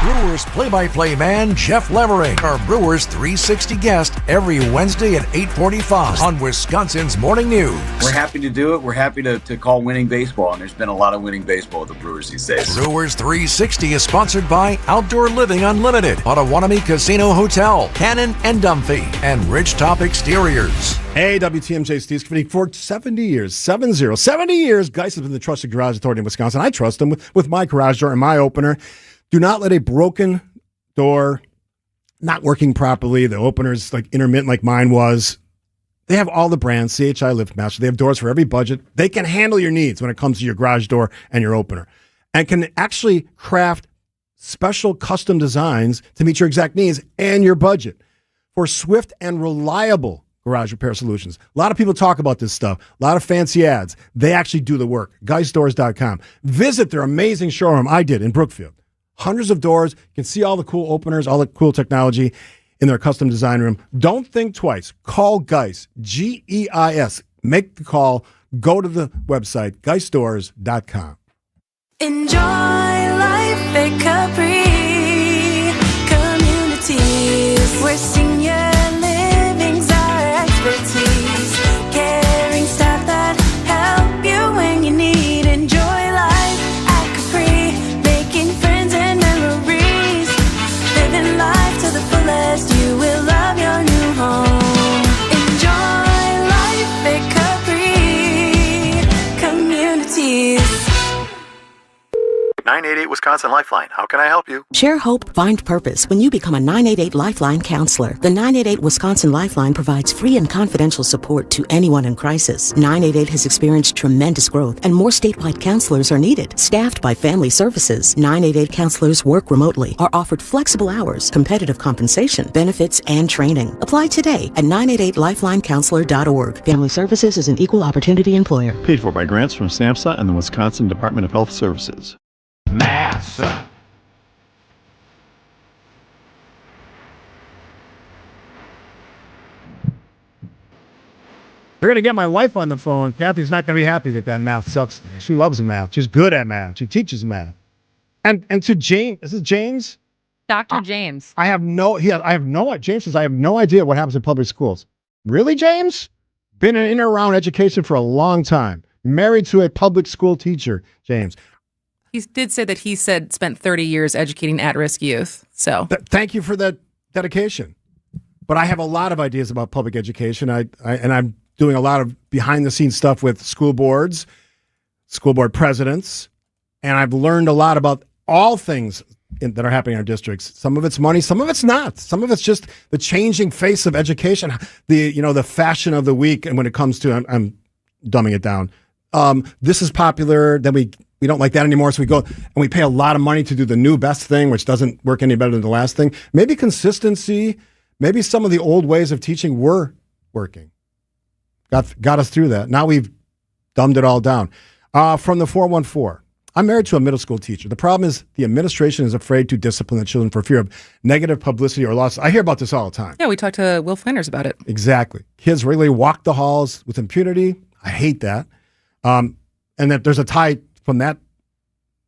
Brewers play-by-play man Jeff Levering, our Brewers 360 guest every Wednesday at 8:45 on Wisconsin's Morning News. We're happy to do it. We're happy to call winning baseball, and there's been a lot of winning baseball with the Brewers these days. Brewers 360 is sponsored by Outdoor Living Unlimited, Potawatomi Casino Hotel, Cannon and Dumphy, and Ridgetop Exteriors. Hey, WTMJ, Steve Skinny. For 70 years, 70 years, Geist has been the trusted garage authority in Wisconsin. I trust them with my garage door and my opener. Do not let a broken door, not working properly, the opener's like intermittent like mine was. They have all the brands, CHI LiftMaster. They have doors for every budget. They can handle your needs when it comes to your garage door and your opener, and can actually craft special custom designs to meet your exact needs and your budget for swift and reliable garage repair solutions. A lot of people talk about this stuff, a lot of fancy ads. They actually do the work. GuysDoors.com. Visit their amazing showroom. I did in Brookfield. Hundreds of doors. You can see all the cool openers, all the cool technology in their custom design room. Don't think twice. Call Geis, Geis. Make the call. Go to the website, GuysDoors.com. Enjoy life at Capri Communities, where senior living's our expertise. Caring staff that help you when you need. Enjoy life at Capri, making friends and memories. Living life to the fullest, you will love your new home. Enjoy life at Capri Communities. 988 988 Wisconsin Lifeline. How can I help you? Share hope, find purpose when you become a 988 Lifeline counselor. The 988 Wisconsin Lifeline provides free and confidential support to anyone in crisis. 988 has experienced tremendous growth, and more statewide counselors are needed. Staffed by Family Services, 988 counselors work remotely, are offered flexible hours, competitive compensation, benefits, and training. Apply today at 988lifelinecounselor.org. Family Services is an equal opportunity employer. Paid for by grants from SAMHSA and the Wisconsin Department of Health Services. Mass. We're going to get my wife on the phone. Kathy's not going to be happy that math sucks. She loves math. She's good at math. She teaches math. And to James, is it James? Dr. James. James says, I have no idea what happens in public schools. Really, James? Been in and around education for a long time. Married to a public school teacher, James. He did say that spent 30 years educating at-risk youth. So Thank you for that dedication. But I have a lot of ideas about public education. I'm doing a lot of behind-the-scenes stuff with school boards, school board presidents, and I've learned a lot about all things that are happening in our districts. Some of it's money, some of it's not. Some of it's just the changing face of education, the fashion of the week. And when it comes to, I'm dumbing it down. This is popular, then we don't like that anymore, so we go and we pay a lot of money to do the new best thing, which doesn't work any better than the last thing. Maybe consistency, maybe some of the old ways of teaching were working. Got us through that. Now we've dumbed it all down. From the 414, I'm married to a middle school teacher. The problem is the administration is afraid to discipline the children for fear of negative publicity or loss. I hear about this all the time. yeah, we talked to Will Flanders about it. Exactly. Kids regularly walk the halls with impunity. I hate that. And that there's a tie from that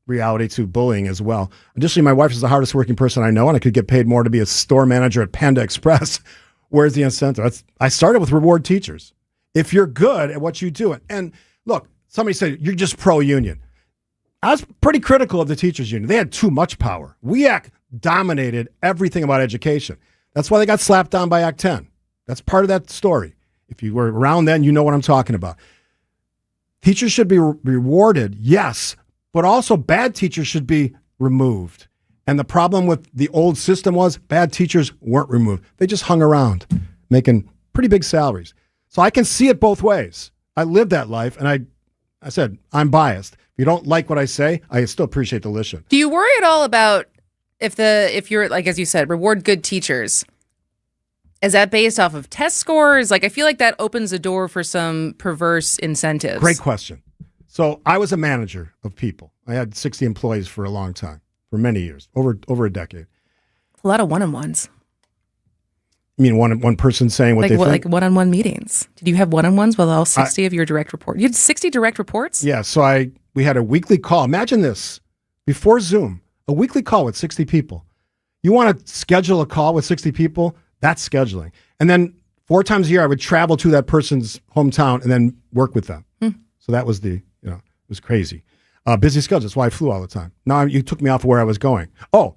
reality to bullying as well. Additionally, my wife is the hardest working person I know, and I could get paid more to be a store manager at Panda Express. Where's the incentive? I started with reward teachers. If you're good at what you do, and look, somebody said, you're just pro-union. I was pretty critical of the teachers union. They had too much power. WEAC dominated everything about education. That's why they got slapped down by Act 10. That's part of that story. If you were around then, you know what I'm talking about. Teachers should be rewarded, yes, but also bad teachers should be removed. And the problem with the old system was bad teachers weren't removed. They just hung around making pretty big salaries. So I can see it both ways. I lived that life, and I said, I'm biased. If you don't like what I say, I still appreciate the listen. Do you worry at all about if you're, like, as you said, reward good teachers? Is that based off of test scores? Like, I feel like that opens the door for some perverse incentives. Great question. So I was a manager of people. I had 60 employees for a long time, for many years, over a decade. A lot of one-on-ones. I mean, one person saying what they think? Like one-on-one meetings. Did you have one-on-ones with all 60 of your direct reports? You had 60 direct reports? Yeah, so we had a weekly call. Imagine this, before Zoom, a weekly call with 60 people. You want to schedule a call with 60 people? That's scheduling. And then 4 times a year, I would travel to that person's hometown and then work with them. So that was it was crazy. Busy schedule. That's why I flew all the time. Now you took me off of where I was going. Oh,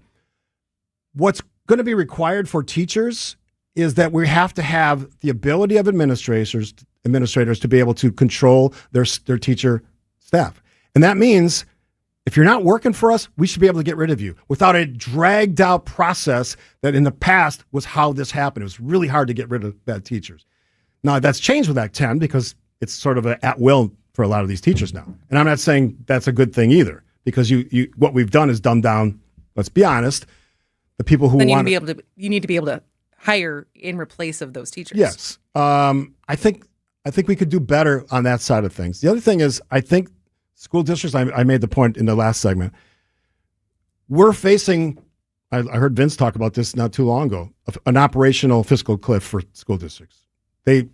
what's going to be required for teachers is that we have to have the ability of administrators to be able to control their teacher staff. And that means if you're not working for us, we should be able to get rid of you without a dragged out process that in the past was how this happened. It was really hard to get rid of bad teachers. Now that's changed with Act 10 because it's sort of at will for a lot of these teachers now. And I'm not saying that's a good thing either, because you what we've done is dumb down, let's be honest, the people who want you need to be able to hire in replace of those teachers. Yes. I think we could do better on that side of things. The other thing is, I think school districts, I made the point in the last segment, we're facing, I heard Vince talk about this not too long ago, an operational fiscal cliff for school districts. They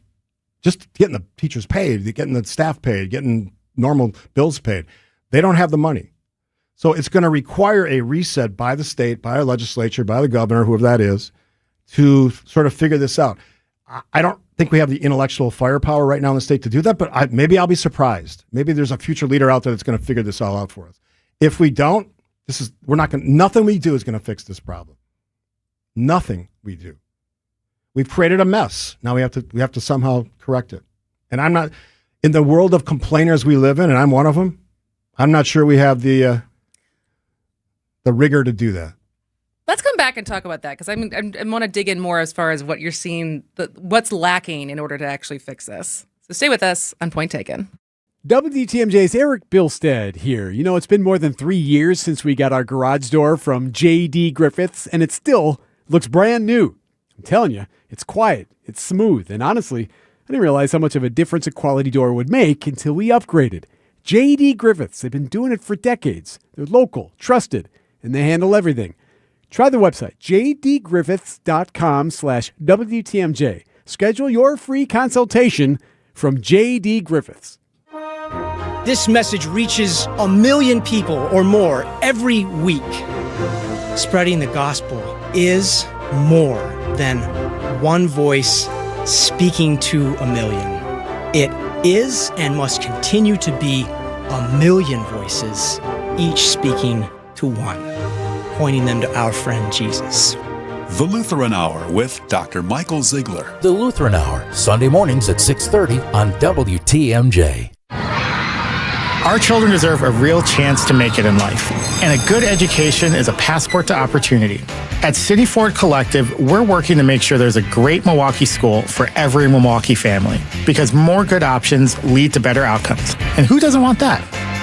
just getting the teachers paid, getting the staff paid, getting normal bills paid. They don't have the money. So it's going to require a reset by the state, by our legislature, by the governor, whoever that is, to sort of figure this out. I don't think we have the intellectual firepower right now in the state to do that, but maybe I'll be surprised. Maybe there's a future leader out there that's going to figure this all out for us. If we don't, nothing we do is going to fix this problem. Nothing we do. We've created a mess. Now we have to somehow correct it. And I'm not, in the world of complainers we live in, and I'm one of them, I'm not sure we have the the rigor to do that. Let's come back and talk about that because I want to dig in more as far as what you're seeing, what's lacking in order to actually fix this. So stay with us on Point Taken. WTMJ's Eric Bilstead here. You know, it's been more than 3 years since we got our garage door from J.D. Griffiths, and it still looks brand new. I'm telling you, it's quiet, it's smooth, and honestly, I didn't realize how much of a difference a quality door would make until we upgraded. J.D. Griffiths, they've been doing it for decades. They're local, trusted, and they handle everything. Try the website, jdgriffiths.com/WTMJ. Schedule your free consultation from J.D. Griffiths. This message reaches 1 million people or more every week. Spreading the gospel is more than one voice speaking to 1 million. It is and must continue to be 1 million voices, each speaking to one, pointing them to our friend Jesus. The Lutheran Hour with Dr. Michael Ziegler. The Lutheran Hour, Sunday mornings at 6:30 on WTMJ. Our children deserve a real chance to make it in life, and a good education is a passport to opportunity. At City Ford Collective, we're working to make sure there's a great Milwaukee school for every Milwaukee family, because more good options lead to better outcomes. And who doesn't want that?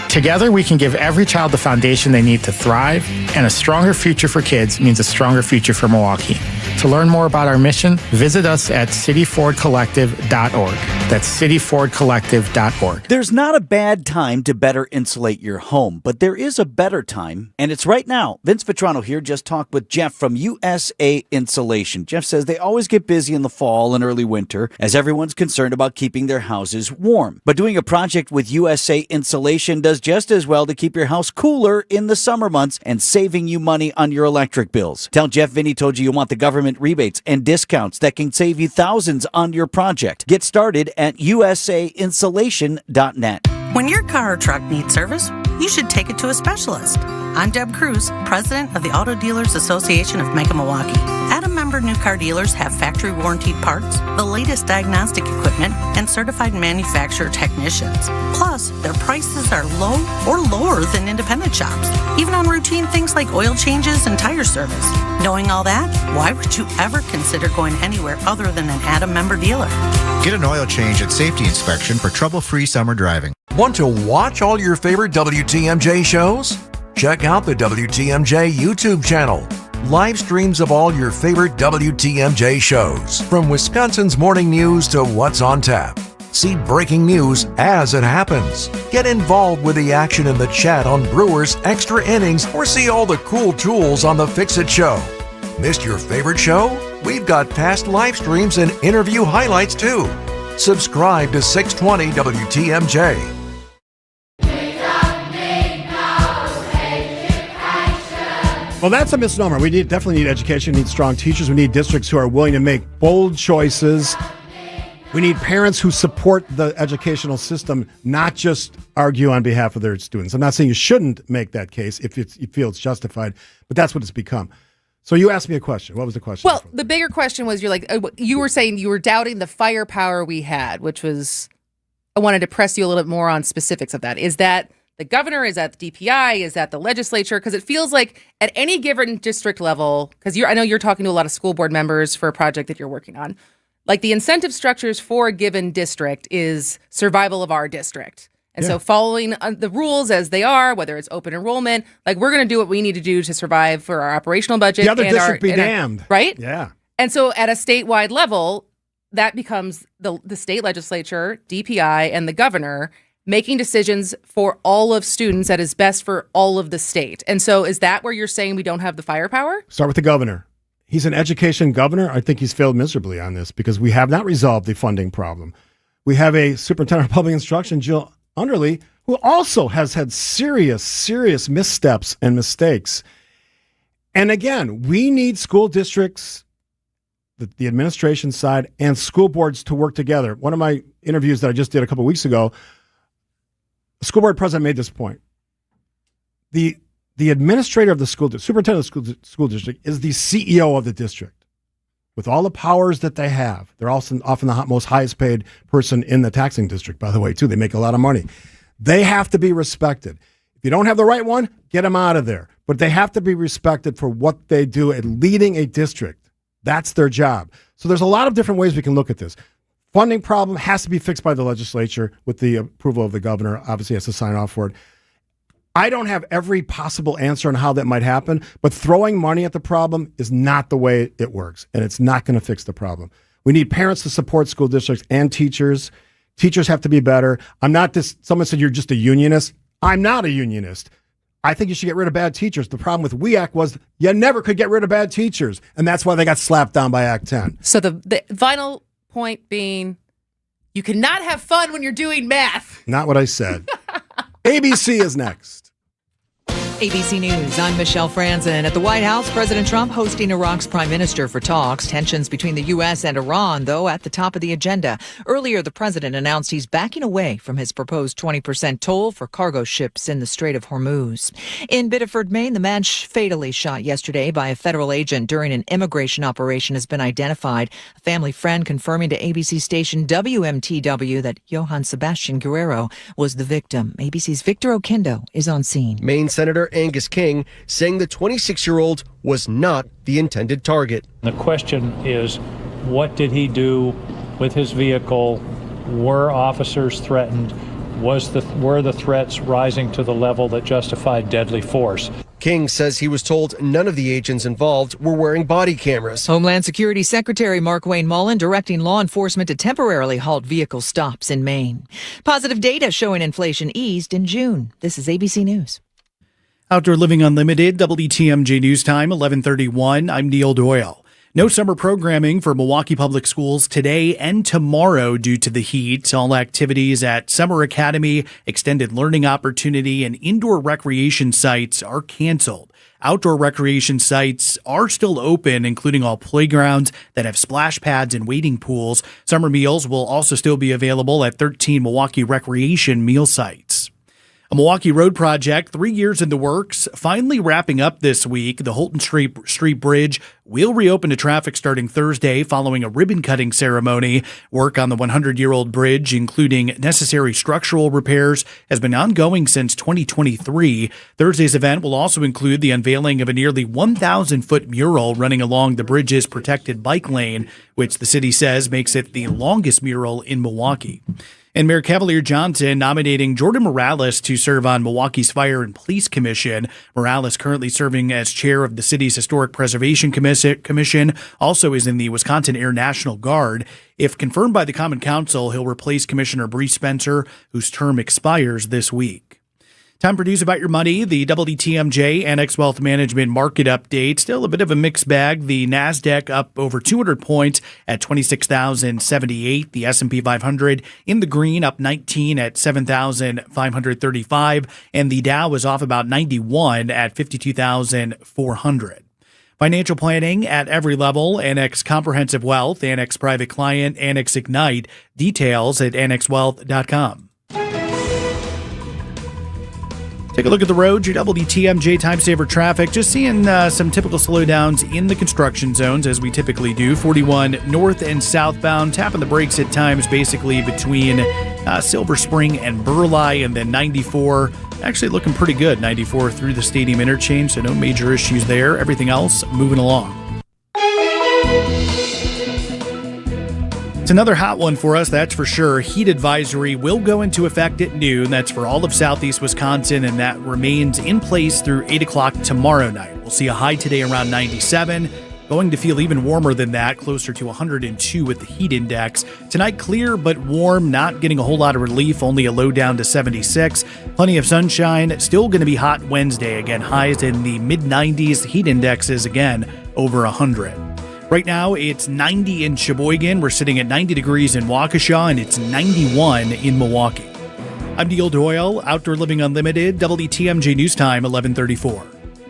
Together, we can give every child the foundation they need to thrive, and a stronger future for kids means a stronger future for Milwaukee. To learn more about our mission, visit us at cityfordcollective.org. That's cityfordcollective.org. There's not a bad time to better insulate your home, but there is a better time, and it's right now. Vince Vitrano here just talked with Jeff from USA Insulation. Jeff says they always get busy in the fall and early winter as everyone's concerned about keeping their houses warm. But doing a project with USA Insulation does just as well to keep your house cooler in the summer months and saving you money on your electric bills. Tell Jeff Vinny told you want the government rebates and discounts that can save you thousands on your project. Get started at usainsulation.net. When your car or truck needs service, you should take it to a specialist. I'm Deb Cruz, president of the Auto Dealers Association of Mecca, Milwaukee. Adam member new car dealers have factory warranted parts, the latest diagnostic equipment, and certified manufacturer technicians. Plus, their prices are low or lower than independent shops, even on routine things like oil changes and tire service. Knowing all that, why would you ever consider going anywhere other than an Adam member dealer? Get an oil change at Safety Inspection for trouble-free summer driving. Want to watch all your favorite WTMJ shows? Check out the WTMJ YouTube channel. Live streams of all your favorite WTMJ shows, from Wisconsin's morning news to what's on tap. See breaking news as it happens. Get involved with the action in the chat on Brewers Extra Innings, or see all the cool tools on the Fix-It Show. Missed your favorite show? We've got past live streams and interview highlights too. Subscribe to 620 WTMJ. Well, that's a misnomer. We definitely need education. We need strong teachers. We need districts who are willing to make bold choices. We need parents who support the educational system, not just argue on behalf of their students. I'm not saying you shouldn't make that case if you feel it's justified, but that's what it's become. So you asked me a question. What was the question? Well, the bigger question was, you were saying you were doubting the firepower we had, which was, I wanted to press you a little bit more on specifics of that. Is that the governor? Is that the DPI? Is that the legislature? Because it feels like at any given district level, because I know you're talking to a lot of school board members for a project that you're working on, like the incentive structures for a given district is survival of our district. And so following the rules as they are, whether it's open enrollment, like we're going to do what we need to do to survive for our operational budget. The other district be damned. Right? Yeah. And so at a statewide level, that becomes the state legislature, DPI, and the governor making decisions for all of students that is best for all of the state. And so is that where you're saying we don't have the firepower? Start with the governor. He's an education governor. I think he's failed miserably on this because we have not resolved the funding problem. We have a superintendent of public instruction, Jill Underly, who also has had serious missteps and mistakes. And again, we need school districts, the administration side, and school boards to work together. One of my interviews that I just did a couple of weeks ago, the school board president made this point. The administrator of the school district, superintendent of the school district, is the CEO of the district. With all the powers that they have, they're also often the most highest paid person in the taxing district, by the way, too. They make a lot of money. They have to be respected. If you don't have the right one, get them out of there. But they have to be respected for what they do at leading a district. That's their job. So there's a lot of different ways we can look at this. Funding problem has to be fixed by the legislature with the approval of the governor. Obviously, has to sign off for it. I don't have every possible answer on how that might happen, but throwing money at the problem is not the way it works, and it's not going to fix the problem. We need parents to support school districts and teachers. Teachers have to be better. I'm not this. Someone said you're just a unionist. I'm not a unionist. I think you should get rid of bad teachers. The problem with WEAC was you never could get rid of bad teachers, and that's why they got slapped down by Act 10. So the final point being, you cannot have fun when you're doing math. Not what I said. ABC is next. ABC News, I'm Michelle Franzen. At the White House, President Trump hosting Iraq's prime minister for talks. Tensions between the U.S. and Iran, though, at the top of the agenda. Earlier, the president announced he's backing away from his proposed 20% toll for cargo ships in the Strait of Hormuz. In Biddeford, Maine, the man fatally shot yesterday by a federal agent during an immigration operation has been identified. A family friend confirming to ABC station WMTW that Johann Sebastian Guerrero was the victim. ABC's Victor Oquendo is on scene. Maine Senator Angus King saying the 26-year-old was not the intended target. The question is, what did he do with his vehicle? Were officers threatened? Were the threats rising to the level that justified deadly force? King says he was told none of the agents involved were wearing body cameras. Homeland Security Secretary Mark Wayne Mullen directing law enforcement to temporarily halt vehicle stops in Maine. Positive data showing inflation eased in June. This is ABC News. Outdoor Living Unlimited, WTMJ News Time, 11:31. I'm Neil Doyle. No summer programming for Milwaukee Public Schools today and tomorrow due to the heat. All activities at Summer Academy, Extended Learning Opportunity, and indoor recreation sites are canceled. Outdoor recreation sites are still open, including all playgrounds that have splash pads and wading pools. Summer meals will also still be available at 13 Milwaukee recreation meal sites. A Milwaukee road project, 3 years in the works, finally wrapping up this week. The Holton Street Bridge will reopen to traffic starting Thursday following a ribbon-cutting ceremony. Work on the 100-year-old bridge, including necessary structural repairs, has been ongoing since 2023. Thursday's event will also include the unveiling of a nearly 1,000-foot mural running along the bridge's protected bike lane, which the city says makes it the longest mural in Milwaukee. And Mayor Cavalier Johnson nominating Jordan Morales to serve on Milwaukee's Fire and Police Commission. Morales, currently serving as chair of the city's Historic Preservation Commission, also is in the Wisconsin Air National Guard. If confirmed by the Common Council, he'll replace Commissioner Bree Spencer, whose term expires this week. Time for news about your money. The WTMJ Annex Wealth Management market update. Still a bit of a mixed bag. The NASDAQ up over 200 points at 26,078. The S&P 500 in the green, up 19 at 7,535. And the Dow was off about 91 at 52,400. Financial planning at every level. Annex Comprehensive Wealth, Annex Private Client, Annex Ignite. Details at annexwealth.com. Take a look at the road. Your WTMJ time saver traffic. Just seeing some typical slowdowns in the construction zones, as we typically do. 41 north and southbound, tapping the brakes at times, basically between Silver Spring and Burleigh, and then 94. Actually looking pretty good. 94 through the Stadium interchange, so no major issues there. Everything else moving along. It's another hot one for us, that's for sure. Heat advisory will go into effect at noon. That's for all of southeast Wisconsin, and that remains in place through 8 o'clock tomorrow night. We'll see a high today around 97. Going to feel even warmer than that, closer to 102 with the heat index. Tonight, clear but warm, not getting a whole lot of relief, only a low down to 76. Plenty of sunshine, still going to be hot Wednesday. Again, highs in the mid-90s. The heat index is, again, over 100. Right now, it's 90 in Sheboygan. We're sitting at 90 degrees in Waukesha, and it's 91 in Milwaukee. I'm Neil Doyle, Outdoor Living Unlimited, WTMJ News Time, 11:34.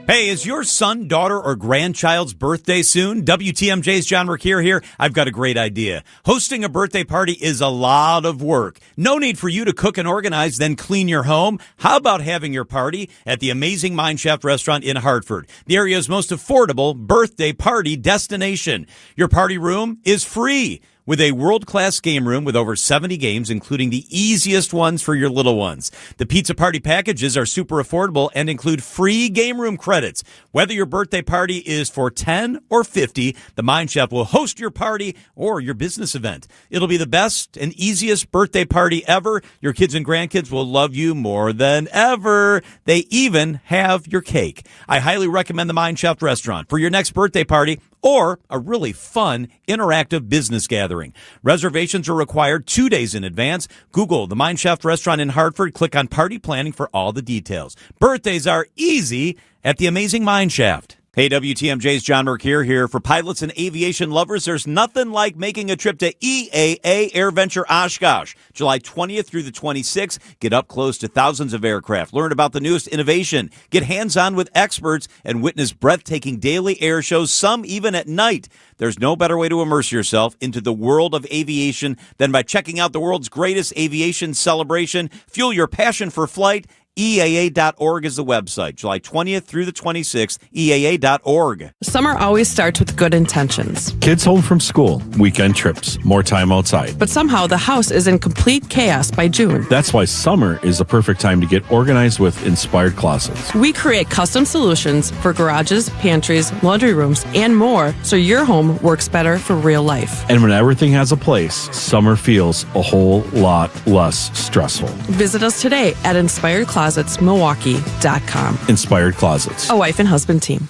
Hey, is your son, daughter, or grandchild's birthday soon? WTMJ's John Rickier here. I've got a great idea. Hosting a birthday party is a lot of work. No need for you to cook and organize, then clean your home. How about having your party at the Amazing Mine Shaft restaurant in Hartford, the area's most affordable birthday party destination? Your party room is free, with a world-class game room with over 70 games, including the easiest ones for your little ones. The Pizza Party packages are super affordable and include free game room credits. Whether your birthday party is for 10 or 50, the Mind Chef will host your party or your business event. It'll be the best and easiest birthday party ever. Your kids and grandkids will love you more than ever. They even have your cake. I highly recommend the Mind Chef restaurant for your next birthday party or a really fun, interactive business gathering. Reservations are required 2 days in advance. Google the Mind Chef restaurant in Hartford. Click on party planning for all the details. Birthdays are easy at the amazing Mind Shaft. Hey, WTMJ's John Mercure here. For pilots and aviation lovers, there's nothing like making a trip to EAA AirVenture Oshkosh. July 20th through the 26th, get up close to thousands of aircraft, learn about the newest innovation, get hands-on with experts, and witness breathtaking daily air shows, some even at night. There's no better way to immerse yourself into the world of aviation than by checking out the world's greatest aviation celebration. Fuel your passion for flight. EAA.org is the website. July 20th through the 26th, EAA.org. Summer always starts with good intentions. Kids home from school, weekend trips, more time outside. But somehow the house is in complete chaos by June. That's why summer is the perfect time to get organized with Inspired Closets. We create custom solutions for garages, pantries, laundry rooms, and more so your home works better for real life. And when everything has a place, summer feels a whole lot less stressful. Visit us today at InspiredClosetsMilwaukee.com. Inspired Closets. A wife and husband team.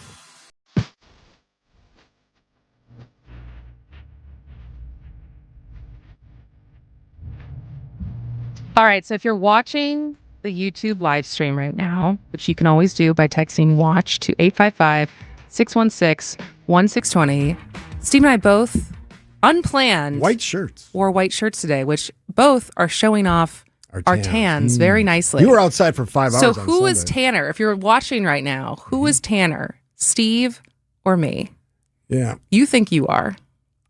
All right, so if you're watching the YouTube live stream right now, which you can always do by texting WATCH to 855-616-1620, Steve and I both unplanned white shirts wore white shirts today, which both are showing off our tans very nicely. You were outside for 5 hours. So on who is Sunday. Tanner? If you're watching right now, who is Tanner? Steve or me? Yeah. You think you are.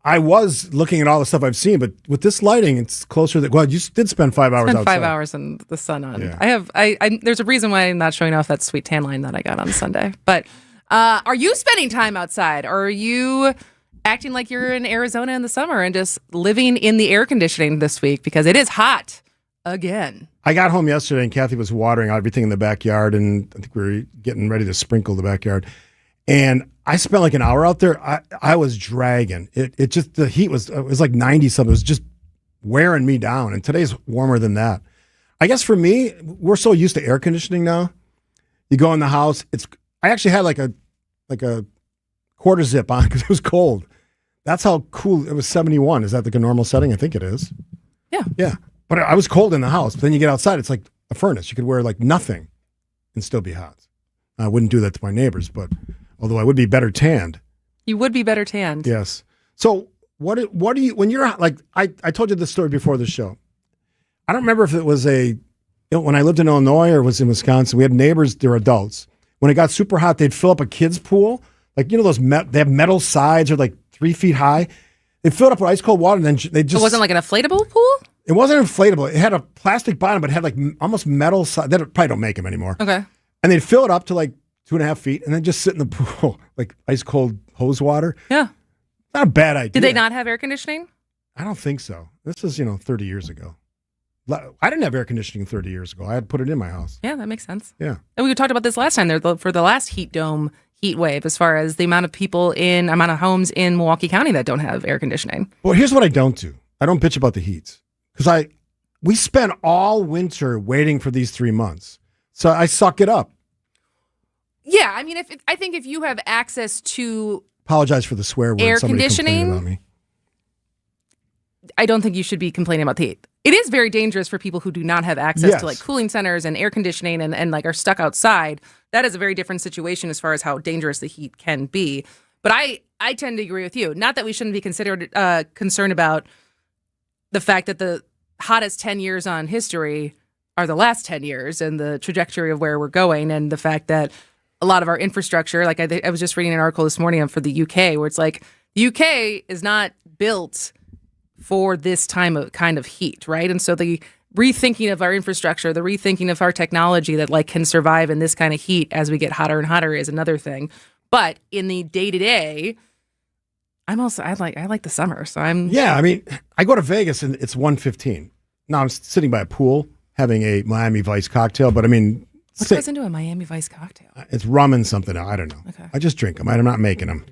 I was looking at all the stuff I've seen, but with this lighting, it's closer that, well, you did spend 5 hours outside. 5 hours in the sun on. Yeah. I there's a reason why I'm not showing off that sweet tan line that I got on Sunday. But are you spending time outside, or are you acting like you're in Arizona in the summer and just living in the air conditioning this week because it is hot again? I got home yesterday and Kathy was watering everything in the backyard, and I think we were getting ready to sprinkle the backyard. And I spent like an hour out there. I was dragging. It just, the heat it was like 90 something. It was just wearing me down. And today's warmer than that. I guess for me, we're so used to air conditioning now. You go in the house, I actually had like a quarter zip on because it was cold. That's how cool it was. 71. Is that like a normal setting? I think it is. Yeah. Yeah. But I was cold in the house. But then you get outside, it's like a furnace. You could wear like nothing and still be hot. I wouldn't do that to my neighbors, but although I would be better tanned. You would be better tanned. Yes. So what do you, when you're like, I told you this story before the show. I don't remember if it was when I lived in Illinois or was in Wisconsin, we had neighbors, they're adults. When it got super hot, they'd fill up a kid's pool. Like, you know, they have metal sides or like 3 feet high. They fill it up with ice cold water and then they just. It wasn't like an inflatable pool? It wasn't inflatable. It had a plastic bottom, but it had like almost metal sides. They probably don't make them anymore. Okay. And they'd fill it up to like 2.5 feet and then just sit in the pool, like ice cold hose water. Yeah. Not a bad idea. Did they not have air conditioning? I don't think so. This is, 30 years ago. I didn't have air conditioning 30 years ago. I had put it in my house. Yeah, that makes sense. Yeah. And we talked about this last time for the last heat wave, as far as the amount of homes in Milwaukee County that don't have air conditioning. Well, here's what I don't do. I don't bitch about the heat because we spent all winter waiting for these 3 months. So I suck it up. Yeah, I mean, I think if you have access to apologize for the swear word. Air Somebody conditioning about me. I don't think you should be complaining about the heat. It is very dangerous for people who do not have access to like cooling centers and air conditioning and like are stuck outside. That is a very different situation as far as how dangerous the heat can be. But I tend to agree with you. Not that we shouldn't be concerned about the fact that the hottest 10 years on history are the last 10 years and the trajectory of where we're going, and the fact that a lot of our infrastructure, like I was just reading an article this morning for the UK where it's like the UK is not built for this kind of heat, right? And so the rethinking of our infrastructure, the rethinking of our technology that like can survive in this kind of heat as we get hotter and hotter is another thing. But in the day-to-day, I like the summer, so I'm. Yeah, I mean, I go to Vegas and it's 1:15. Now I'm sitting by a pool having a Miami Vice cocktail, but I mean, what goes into a Miami Vice cocktail? It's rum and something. I don't know. Okay. I just drink them. I'm not making them.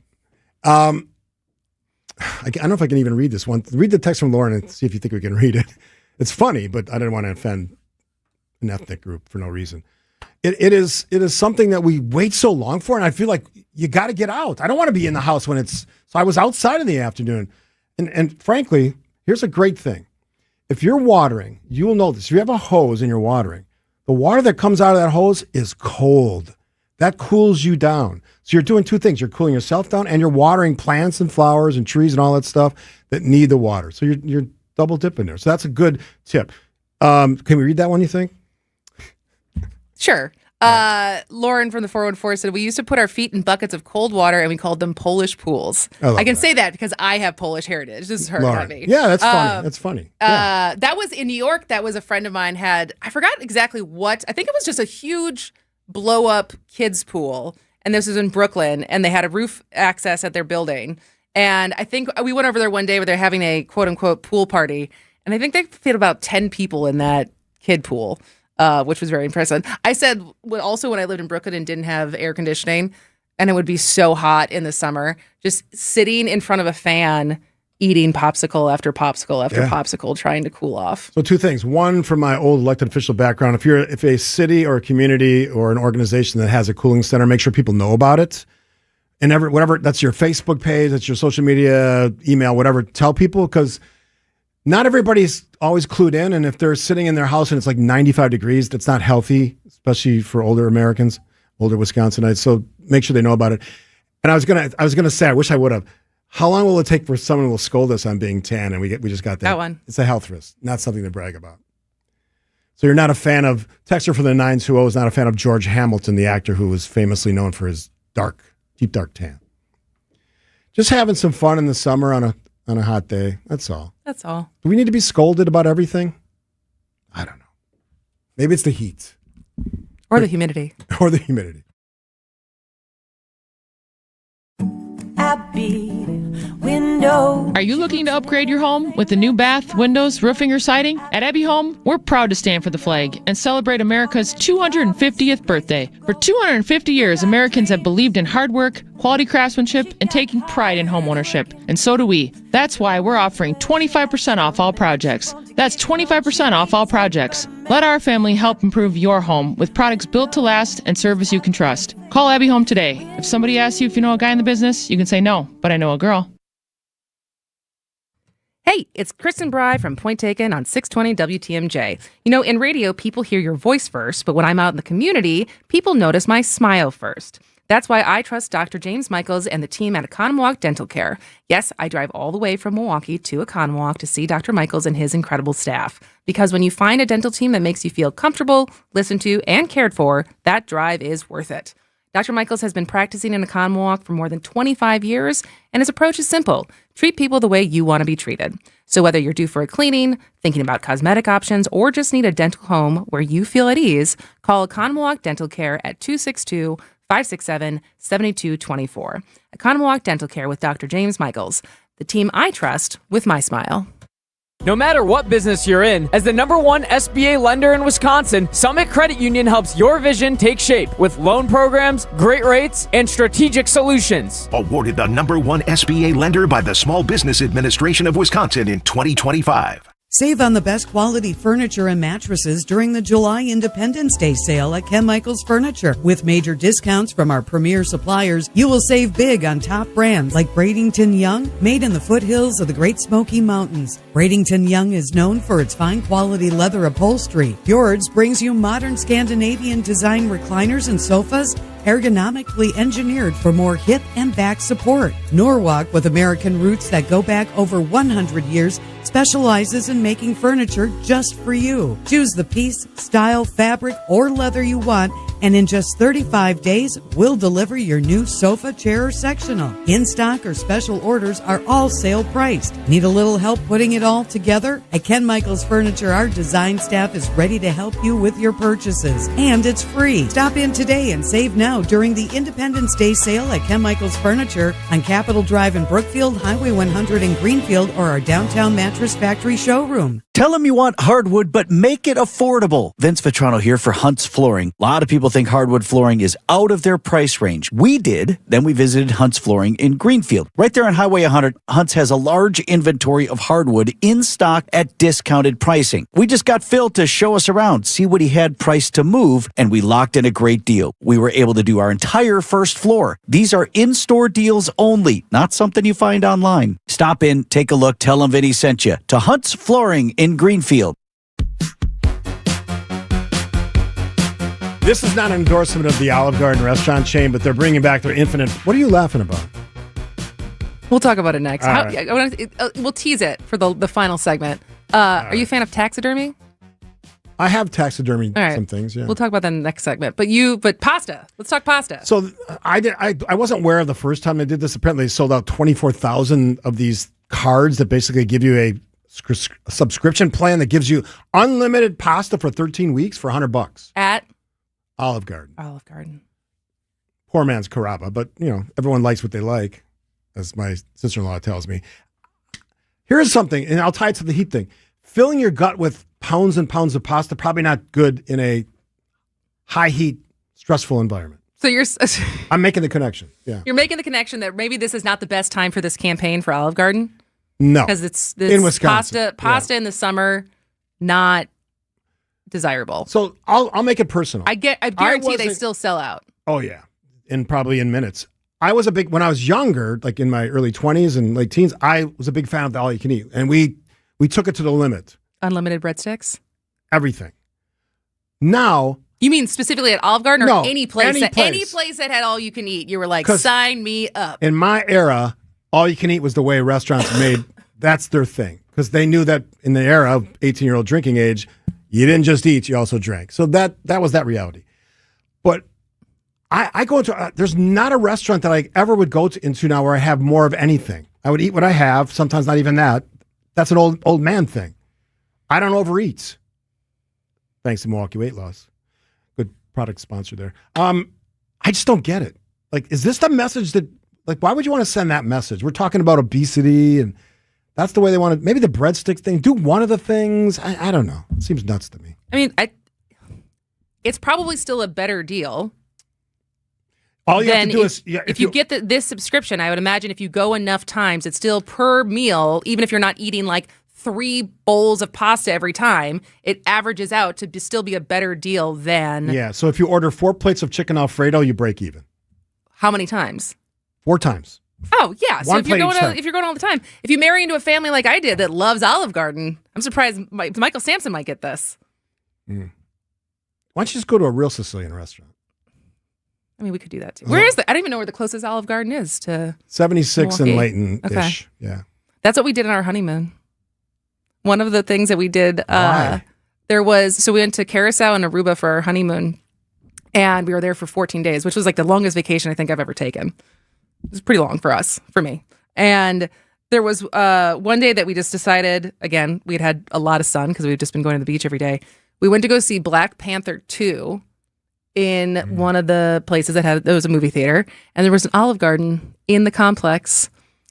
I don't know if I can even read this one. Read the text from Lauren and see if you think we can read it. It's funny, but I didn't want to offend an ethnic group for no reason. It is something that we wait so long for, and I feel like you got to get out. I don't want to be in the house when it's. So I was outside in the afternoon, and frankly, here's a great thing. If you're watering, you will know this. If you have a hose and you're watering, the water that comes out of that hose is cold. That cools you down. So you're doing two things. You're cooling yourself down, and you're watering plants and flowers and trees and all that stuff that need the water. So you're double dipping there. So that's a good tip. Can we read that one, you think? Sure. Lauren from the 414 said, we used to put our feet in buckets of cold water and we called them Polish pools. I can say that because I have Polish heritage. This is her, not me. Yeah, that's funny. That's funny. Yeah. That was in New York. That was a friend of mine had, I forgot exactly what, I think it was just a huge blow up kids pool. And this was in Brooklyn and they had a roof access at their building. And I think we went over there one day where they're having a quote unquote pool party. And I think they fit about 10 people in that kid pool. Which was very impressive. I said also when I lived in Brooklyn and didn't have air conditioning, and it would be so hot in the summer, just sitting in front of a fan, eating popsicle after popsicle after popsicle, trying to cool off. So two things. One, from my old elected official background, if a city or a community or an organization that has a cooling center, make sure people know about it. And whatever, that's your Facebook page, that's your social media, email, whatever, tell people, because not everybody's always clued in, and if they're sitting in their house and it's like 95 degrees, that's not healthy, especially for older Americans, older Wisconsinites. So make sure they know about it. And I was gonna say, I wish I would have. How long will it take for someone who will scold us on being tan? And we just got that. That one. It's a health risk, not something to brag about. So you're not a fan of Texter for the 920 is not a fan of George Hamilton, the actor who was famously known for his deep dark tan. Just having some fun in the summer on a hot day. That's all. That's all. Do we need to be scolded about everything? I don't know. Maybe it's the heat. Or the humidity. Or the humidity. Abby Window. Are you looking to upgrade your home with a new bath, windows, roofing, or siding? At Abbey Home, we're proud to stand for the flag and celebrate America's 250th birthday. For 250 years, Americans have believed in hard work, quality craftsmanship, and taking pride in homeownership. And so do we. That's why we're offering 25% off all projects. That's 25% off all projects. Let our family help improve your home with products built to last and service you can trust. Call Abbey Home today. If somebody asks you if you know a guy in the business, you can say no, but I know a girl. Hey, it's Kristen Bry from Point Taken on 620 WTMJ. You know, in radio, people hear your voice first, but when I'm out in the community, people notice my smile first. That's why I trust Dr. James Michaels and the team at Economowoc Dental Care. Yes, I drive all the way from Milwaukee to Economowoc to see Dr. Michaels and his incredible staff. Because when you find a dental team that makes you feel comfortable, listened to, and cared for, that drive is worth it. Dr. Michaels has been practicing in Economowoc for more than 25 years, and his approach is simple. Treat people the way you want to be treated. So whether you're due for a cleaning, thinking about cosmetic options, or just need a dental home where you feel at ease, call Economowoc Dental Care at 262-567-7224. Economowoc Dental Care with Dr. James Michaels, the team I trust with my smile. No matter what business you're in, as the #1 SBA lender in Wisconsin, Summit Credit Union helps your vision take shape with loan programs, great rates, and strategic solutions. Awarded the #1 SBA lender by the Small Business Administration of Wisconsin in 2025. Save on the best quality furniture and mattresses during the July Independence Day sale at Ken Michaels Furniture. With major discounts from our premier suppliers, you will save big on top brands like Bradington Young, made in the foothills of the Great Smoky Mountains. Bradington Young is known for its fine quality leather upholstery. Fjords brings you modern Scandinavian design recliners and sofas, ergonomically engineered for more hip and back support. Norwalk, with American roots that go back over 100 years, specializes in making furniture just for you. Choose the piece, style, fabric, or leather you want, and in just 35 days, we'll deliver your new sofa, chair, or sectional. In-stock or special orders are all sale priced. Need a little help putting it all together? At Ken Michaels Furniture, our design staff is ready to help you with your purchases, and it's free. Stop in today and save now during the Independence Day sale at Ken Michaels Furniture on Capitol Drive in Brookfield, Highway 100 in Greenfield, or our downtown Mattress Factory showroom. Tell them you want hardwood, but make it affordable. Vince Vitrano here for Hunt's Flooring. A lot of people think hardwood flooring is out of their price range. We did. Then we visited Hunt's Flooring in Greenfield. Right there on Highway 100, Hunt's has a large inventory of hardwood in stock at discounted pricing. We just got Phil to show us around, see what he had priced to move, and we locked in a great deal. We were able to do our entire first floor. These are in-store deals only, not something you find online. Stop in, take a look, tell them Vinny sent you to Hunt's Flooring in Greenfield. This is not an endorsement of the Olive Garden restaurant chain, but they're bringing back their infinite. What are you laughing about? We'll talk about it next. Right. We'll tease it for the final segment. Are you a fan of taxidermy? I have taxidermy All right. some things. Yeah, We'll talk about that in the next segment. But pasta. Let's talk pasta. So I wasn't aware of the first time I did this. Apparently, they sold out 24,000 of these cards that basically give you a subscription plan that gives you unlimited pasta for 13 weeks for $100 At Olive Garden. Olive Garden. Poor man's Carrabba, but everyone likes what they like, as my sister-in-law tells me. Here's something, and I'll tie it to the heat thing. Filling your gut with pounds and pounds of pasta, probably not good in a high heat, stressful environment. So I'm making the connection. Yeah. You're making the connection that maybe this is not the best time for this campaign for Olive Garden? No. Because it's in Wisconsin. Pasta in the summer, not desirable. So I'll make it personal. I guarantee they still sell out. Oh yeah. And probably in minutes. When I was younger, like in my early 20s and late teens, I was a big fan of the all you can eat. And we took it to the limit. Unlimited breadsticks? Everything. Now. You mean specifically at Olive Garden or no, any place? Any place that had all you can eat. You were like, sign me up. In my era, all you can eat was the way restaurants made. That's their thing. Because they knew that in the era of 18-year-old drinking age, you didn't just eat, you also drank. So that was that reality. But I go into, there's not a restaurant that I ever would go into now where I have more of anything. I would eat what I have, sometimes not even that. That's an old man thing. I don't overeat. Thanks to Milwaukee Weight Loss. Good product sponsor there. I just don't get it. Like, is this the message that, like, why would you want to send that message? We're talking about obesity and that's the way they want to, maybe the breadstick thing, do one of the things. I don't know. It seems nuts to me. I mean, it's probably still a better deal. All you have to do is, if you get this subscription, I would imagine if you go enough times, it's still per meal, even if you're not eating like 3 bowls of pasta every time, it averages out to still be a better deal than. Yeah. So if you order 4 plates of chicken Alfredo, you break even. How many times? 4 times. Oh, yeah. So if you're going all the time, if you marry into a family like I did that loves Olive Garden, I'm surprised Michael Sampson might get this. Mm. Why don't you just go to a real Sicilian restaurant? I mean, we could do that too. Where is I don't even know where the closest Olive Garden is to 76 Milwaukee. and Layton-ish. Okay. Yeah. That's what we did on our honeymoon. One of the things that we did, Why? we went to Curacao and Aruba for our honeymoon, and we were there for 14 days, which was like the longest vacation I think I've ever taken. It was pretty long for me. And there was one day that we just decided, again, we'd had a lot of sun because we'd just been going to the beach every day. We went to go see Black Panther 2 in one of the places that was a movie theater, and there was an Olive Garden in the complex.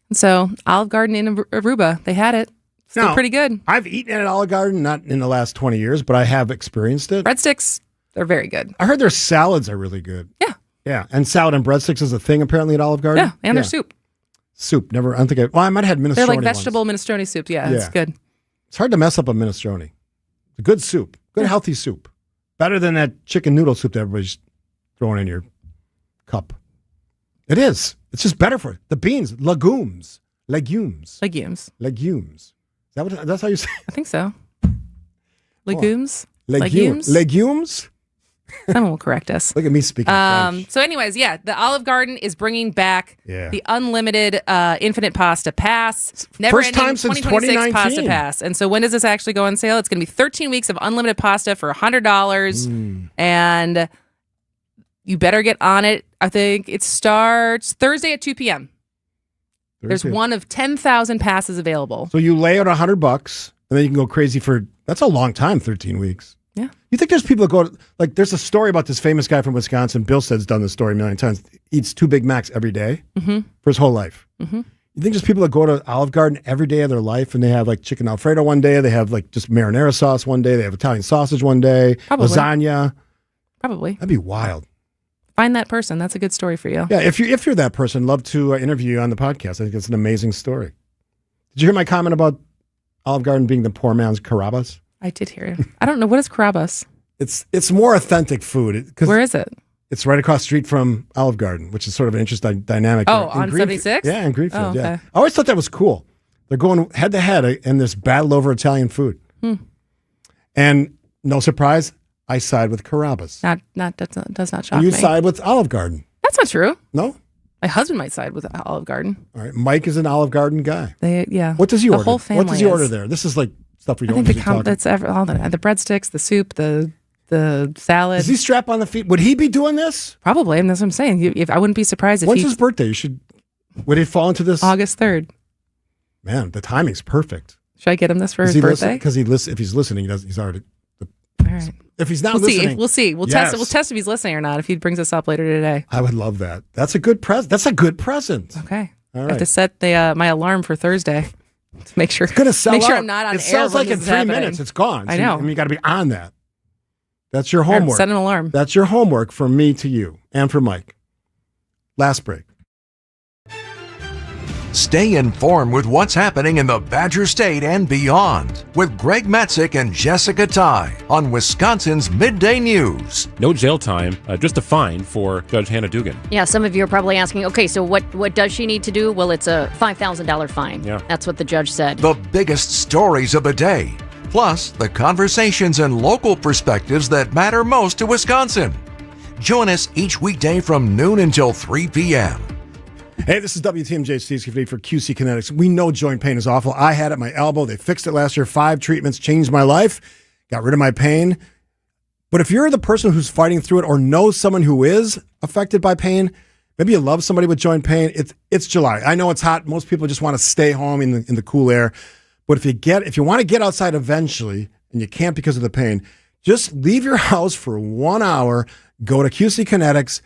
And so Olive Garden in Aruba, they had it. Still pretty good. I've eaten at Olive Garden, not in the last 20 years, but I have experienced it. Breadsticks, they're very good. I heard their salads are really good. Yeah. Yeah, and salad and breadsticks is a thing apparently at Olive Garden. Yeah, and their soup. Soup, never. I don't think I might have had minestrone. They're like vegetable minestrone soup. Yeah, it's good. It's hard to mess up a minestrone. A good soup, good healthy soup, better than that chicken noodle soup that everybody's throwing in your cup. It is. It's just better for it. The beans, legumes. Is that's how you say it? I think so. Legumes? Legumes? Someone will correct us. Look at me speaking French. So, anyways, yeah, the Olive Garden is bringing back the unlimited infinite pasta pass. First time since 2019. Pasta pass. And so, when does this actually go on sale? It's going to be 13 weeks of unlimited pasta for $100. And you better get on it. I think it starts Thursday at 2 p.m. There's one of 10,000 passes available. So you lay out $100, and then you can go crazy for, that's a long time, 13 weeks. Yeah. You think there's people that go, like, there's a story about this famous guy from Wisconsin. Bill Stead's done this story a million times. Eats 2 Big Macs every day for his whole life. You think there's people that go to Olive Garden every day of their life, and they have, like, chicken Alfredo one day, they have, like, just marinara sauce one day, they have Italian sausage one day, lasagna. Probably. That'd be wild. Find that person. That's a good story for you. Yeah, if you're that person, love to interview you on the podcast. I think it's an amazing story. Did you hear my comment about Olive Garden being the poor man's Carrabba's? I did hear it. I don't know. What is Carrabba's? It's more authentic food. Where is it? It's right across the street from Olive Garden, which is sort of an interesting dynamic. Oh, on 76? Yeah, in Greenfield. Oh, okay. Yeah, I always thought that was cool. They're going head to head in this battle over Italian food. And no surprise, I side with Carrabba's. Does not shock me. You side with Olive Garden. That's not true. No? My husband might side with Olive Garden. All right. Mike is an Olive Garden guy. Yeah. What does he order? The whole family What does he order there? This is like stuff we don't usually talk about. That's all the breadsticks, the soup, the salad. Does he strap on the feet? Would he be doing this? Probably. And that's what I'm saying. If I wouldn't be surprised if When's his birthday? Would it fall into this? August 3rd. Man, the timing's perfect. Should I get him this for his birthday? Because if he's listening, he's already. All right. If he's not listening, we'll see. We'll test it. We'll test if he's listening or not. If he brings us up later today, I would love that. That's a good present. That's a good present. Okay. All right. I have to set my alarm for Thursday to make sure. It's gonna sell. Make sure out. I'm not on it air. It sells like in 3 happening. minutes. It's gone. I know. You got to be on that. That's your homework. Set an alarm. That's your homework from me to you and for Mike. Last break. Stay informed with what's happening in the Badger State and beyond with Greg Matzik and Jessica Ty on Wisconsin's Midday News. No jail time, just a fine for Judge Hannah Dugan. Yeah, some of you are probably asking, okay, so what does she need to do? Well, it's a $5,000 fine. Yeah. That's what the judge said. The biggest stories of the day, plus the conversations and local perspectives that matter most to Wisconsin. Join us each weekday from noon until 3 p.m. Hey, this is WTMJ Steve Skifty for QC Kinetics. We know joint pain is awful. I had it at my elbow. They fixed it last year. 5 treatments changed my life, got rid of my pain. But if you're the person who's fighting through it or knows someone who is affected by pain, maybe you love somebody with joint pain. It's July. I know it's hot. Most people just want to stay home in the cool air. But if you want to get outside eventually and you can't because of the pain, just leave your house for 1 hour, go to QC Kinetics,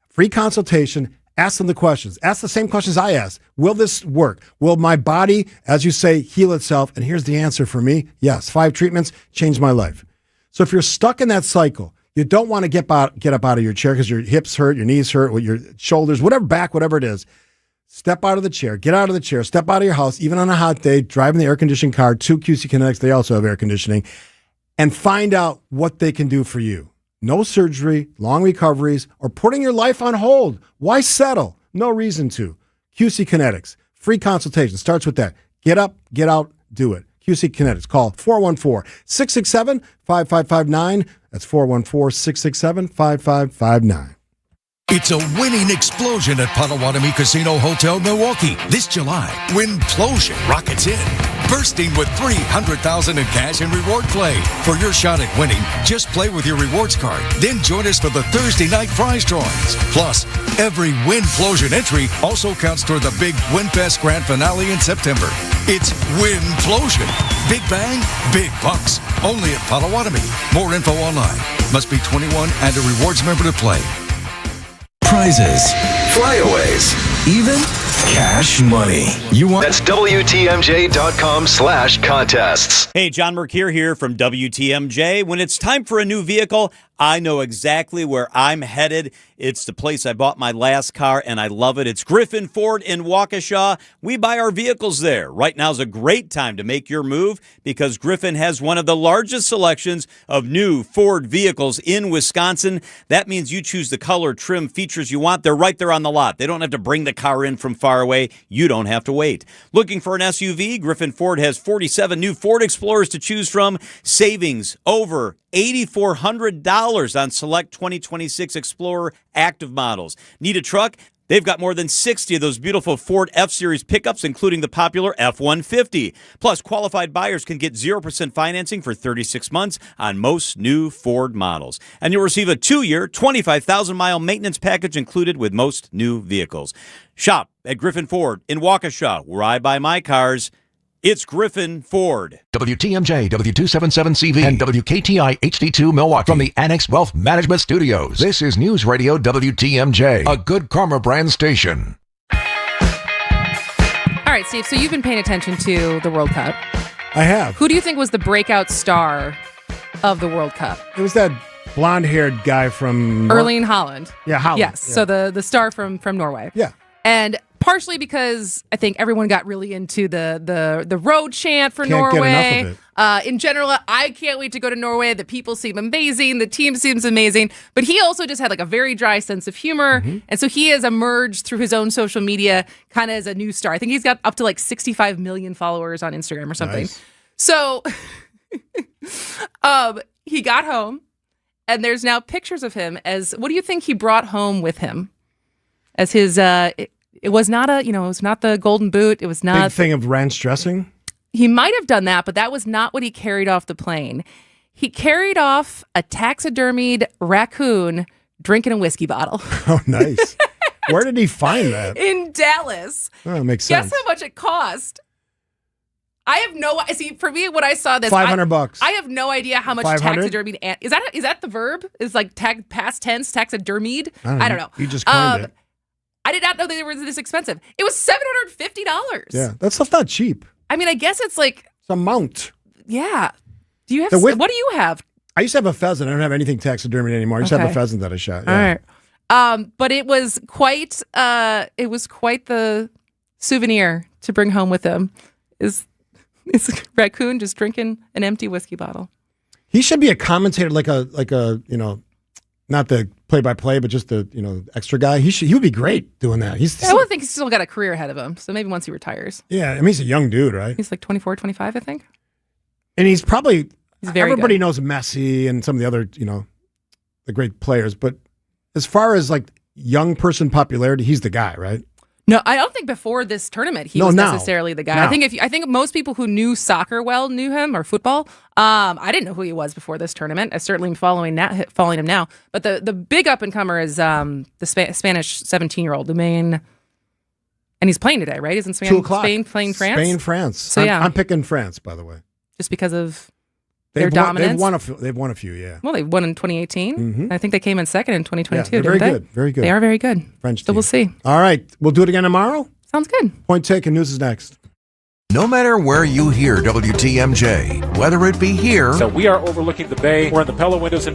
free consultation. Ask them the questions. Ask the same questions I asked. Will this work? Will my body, as you say, heal itself? And here's the answer for me. Yes, 5 treatments changed my life. So if you're stuck in that cycle, you don't want to get up out of your chair because your hips hurt, your knees hurt, your shoulders, whatever it is. Step out of the chair. Get out of the chair. Step out of your house, even on a hot day, driving the air-conditioned car to QC Kinetics. They also have air conditioning. And find out what they can do for you. No surgery, long recoveries, or putting your life on hold. Why settle? No reason to. QC Kinetics. Free consultation. Starts with that. Get up, get out, do it. QC Kinetics. Call 414-667-5559. That's 414-667-5559. It's a winning explosion at Potawatomi Casino Hotel Milwaukee. This July, Winplosion rockets in, bursting with $300,000 in cash and reward play. For your shot at winning, just play with your rewards card. Then join us for the Thursday night prize drawings. Plus, every Winplosion entry also counts toward the big WinFest Grand Finale in September. It's Winplosion. Big bang, big bucks. Only at Potawatomi. More info online. Must be 21 and a rewards member to play. Prizes, flyaways, even cash money. That's WTMJ.com/contests. Hey, John Mercure here from WTMJ. When it's time for a new vehicle, I know exactly where I'm headed. It's the place I bought my last car, and I love it. It's Griffin Ford in Waukesha. We buy our vehicles there. Right now is a great time to make your move because Griffin has one of the largest selections of new Ford vehicles in Wisconsin. That means you choose the color, trim, features you want. They're right there on the lot. They don't have to bring the car in from far away. You don't have to wait. Looking for an SUV? Griffin Ford has 47 new Ford Explorers to choose from. Savings over $8,400 $50 on select 2026 Explorer Active models. Need a truck? They've got more than 60 of those beautiful Ford F-Series pickups, including the popular F-150. Plus, qualified buyers can get 0% financing for 36 months on most new Ford models. And you'll receive a 2-year, 25,000-mile maintenance package included with most new vehicles. Shop at Griffin Ford in Waukesha, where I buy my cars. It's Griffin Ford. WTMJ, W277CV, and WKTI HD2 Milwaukee from the Annex Wealth Management Studios. This is News Radio WTMJ, a Good Karma brand station. All right, Steve, so you've been paying attention to the World Cup. I have. Who do you think was the breakout star of the World Cup? It was that blonde-haired guy from... Erling Haaland. Yeah, Haaland. Yes, yeah. So the star from Norway. Yeah. And partially because I think everyone got really into the road chant for Can't Norway. get enough of it. In general, I can't wait to go to Norway. The people seem amazing. The team seems amazing. But he also just had like a very dry sense of humor. Mm-hmm. And so he has emerged through his own social media kind of as a new star. I think he's got up to like 65 million followers on Instagram or something. Nice. So he got home and there's now pictures of him as, what do you think he brought home with him? As his, it was not it was not the golden boot. It was not Big thing of ranch dressing? He might have done that, but that was not what he carried off the plane. He carried off a taxidermied raccoon drinking a whiskey bottle. Oh, nice. Where did he find that? In Dallas. Oh, makes sense. Guess how much it cost? I have no... See, for me, when I saw this... $500. I have no idea how much 500? taxidermied... Is that the verb? Is like past tense, taxidermied? I don't know. You just coined it. I did not know they were this expensive. It was $750. Yeah, that stuff's not cheap. I mean, I guess it's like... It's a mount. Yeah. Do you have... what do you have? I used to have a pheasant. I don't have anything taxidermied anymore. I used to have a pheasant that I shot. Yeah. All right. But it was quite the souvenir to bring home with him. Is a raccoon just drinking an empty whiskey bottle. He should be a commentator, like a not the play-by-play, but just the extra guy. He would be great doing that. I would think he's still got a career ahead of him. So maybe once he retires. Yeah, I mean, he's a young dude, right? He's like 24, 25, I think. And he's probably very everybody good. knows Messi and some of the other, the great players. But as far as like young person popularity, he's the guy, right? No, I don't think before this tournament he was necessarily the guy. No. I think most people who knew soccer well knew him, or football. I didn't know who he was before this tournament. I certainly am following him now. But the big up and comer is the Spanish 17-year-old, and he's playing today, right? Isn't Spain playing France? Spain, France. So yeah, I'm picking France, by the way, just because of their dominance. They've won a few, yeah. Well, they won in 2018. Mm-hmm. I think they came in second in 2022. Yeah, didn't they? Very good. They are very good. French So team. we'll see. All right, we'll do it again tomorrow. Sounds good. Point taken. News is next. No matter where you hear WTMJ, whether it be here... So we are overlooking the bay. We're in the Pella Windows and